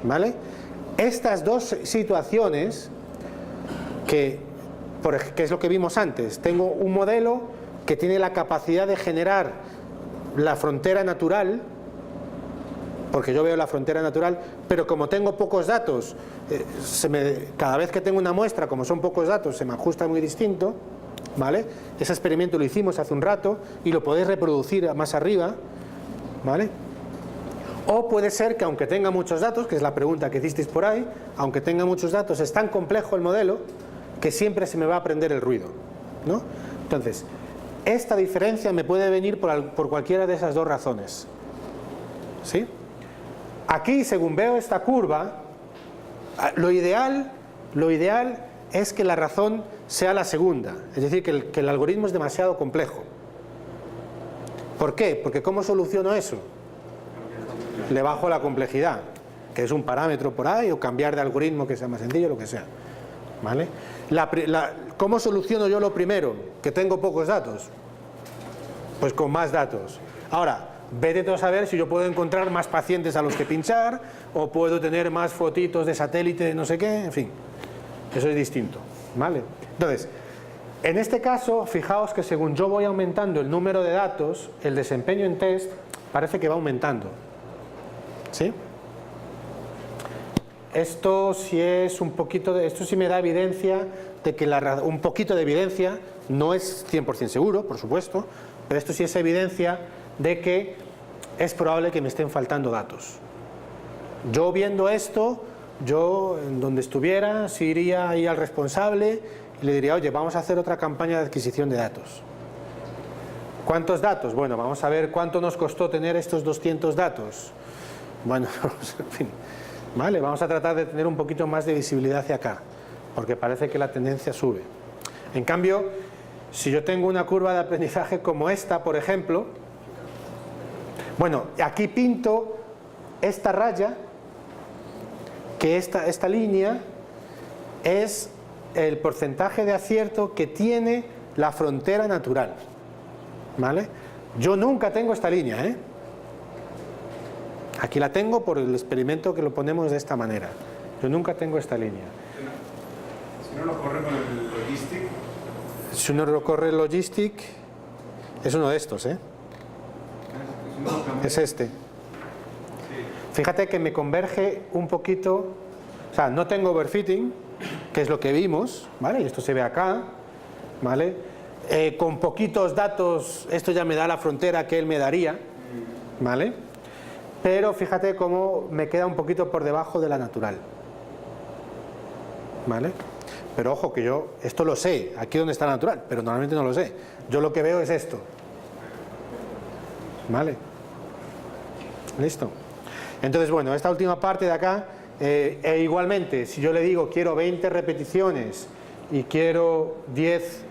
¿Vale? Estas dos situaciones, que es lo que vimos antes, tengo un modelo que tiene la capacidad de generar la frontera natural, porque yo veo la frontera natural, pero como tengo pocos datos, cada vez que tengo una muestra, como son pocos datos, se me ajusta muy distinto, ¿vale? Ese experimento lo hicimos hace un rato y lo podéis reproducir más arriba, ¿vale? O puede ser que aunque tenga muchos datos, que es la pregunta que hicisteis por ahí, aunque tenga muchos datos, es tan complejo el modelo que siempre se me va a aprender el ruido, ¿no? Entonces, esta diferencia me puede venir por cualquiera de esas dos razones. ¿Sí? Aquí, según veo esta curva, lo ideal es que la razón sea la segunda, es decir, que el algoritmo es demasiado complejo. ¿Por qué? Porque ¿cómo soluciono eso? Le bajo la complejidad, que es un parámetro por ahí, o cambiar de algoritmo que sea más sencillo, lo que sea. ¿Vale? ¿Cómo soluciono yo lo primero? Que tengo pocos datos. Pues con más datos. Ahora, vete tú a saber si yo puedo encontrar más pacientes a los que pinchar, o puedo tener más fotitos de satélite de no sé qué, en fin. Eso es distinto. ¿Vale? Entonces, en este caso, fijaos que según yo voy aumentando el número de datos, el desempeño en test parece que va aumentando. ¿Sí? Esto sí es un poquito esto sí me da evidencia de que un poquito de evidencia, no es 100% seguro, por supuesto, pero esto sí es evidencia de que es probable que me estén faltando datos. Yo viendo esto, yo en donde estuviera, sí iría ahí al responsable y le diría, oye, vamos a hacer otra campaña de adquisición de datos. ¿Cuántos datos? Bueno, vamos a ver cuánto nos costó tener estos 200 datos. Bueno, en fin. Vale, vamos a tratar de tener un poquito más de visibilidad hacia acá, porque parece que la tendencia sube. En cambio, si yo tengo una curva de aprendizaje como esta, por ejemplo, bueno, aquí pinto esta raya, que esta línea es el porcentaje de acierto que tiene la frontera natural. ¿Vale? Yo nunca tengo esta línea, ¿eh? Aquí la tengo por el experimento que lo ponemos de esta manera. Yo nunca tengo esta línea. Si uno lo corre con el logistic. Si uno lo corre el logistic, es uno de estos, ¿eh? Es este. Fíjate que me converge un poquito, o sea, no tengo overfitting, que es lo que vimos, ¿vale? Y esto se ve acá, ¿vale? Con poquitos datos, esto ya me da la frontera que él me daría, ¿vale? Pero fíjate cómo me queda un poquito por debajo de la natural, ¿vale? Pero ojo, que yo esto lo sé, aquí donde está la natural, pero normalmente no lo sé. Yo lo que veo es esto. ¿Vale? ¿Listo? Entonces, bueno, esta última parte de acá, igualmente, si yo le digo quiero 20 repeticiones y quiero 10,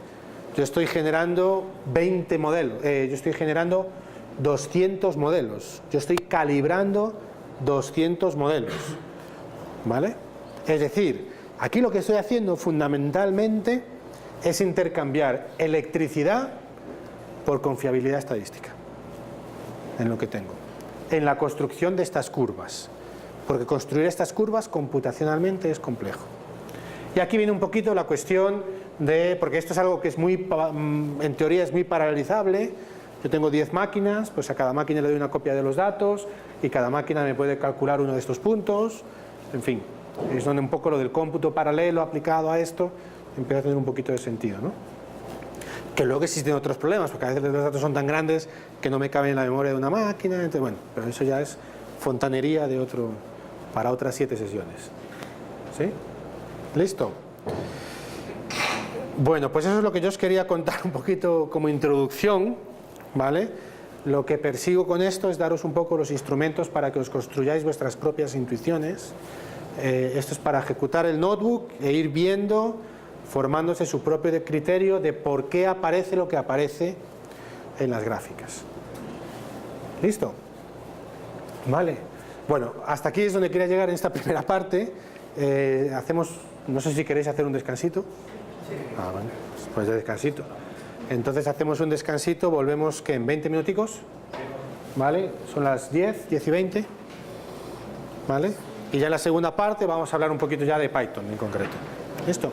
yo estoy generando 20 modelos, yo estoy generando 200 modelos, yo estoy calibrando 200 modelos, ¿vale? Es decir, aquí lo que estoy haciendo fundamentalmente es intercambiar electricidad por confiabilidad estadística en lo que tengo, en la construcción de estas curvas, porque construir estas curvas computacionalmente es complejo. Y aquí viene un poquito la cuestión de, porque esto es algo que es muy, en teoría es muy paralelizable. Yo tengo 10 máquinas, pues a cada máquina le doy una copia de los datos y cada máquina me puede calcular uno de estos puntos, en fin, es donde un poco lo del cómputo paralelo aplicado a esto empieza a tener un poquito de sentido, ¿no? Que luego existen otros problemas, porque a veces los datos son tan grandes que no me caben en la memoria de una máquina, entonces, bueno, pero eso ya es fontanería de otro, para otras 7 sesiones. ¿Sí? ¿Listo? Bueno, pues eso es lo que yo os quería contar un poquito como introducción, ¿vale? Lo que persigo con esto es daros un poco los instrumentos para que os construyáis vuestras propias intuiciones. Esto es para ejecutar el notebook e ir viendo, formándose su propio criterio de por qué aparece lo que aparece en las gráficas. ¿Listo? Vale. Bueno, hasta aquí es donde quería llegar en esta primera parte. Hacemos, no sé si queréis hacer un descansito. Ah, vale, pues de descansito. Entonces hacemos un descansito, volvemos que en 20 minuticos. ¿Vale? Son las 10 y 20. ¿Vale? Y ya en la segunda parte vamos a hablar un poquito ya de Python en concreto. ¿Listo?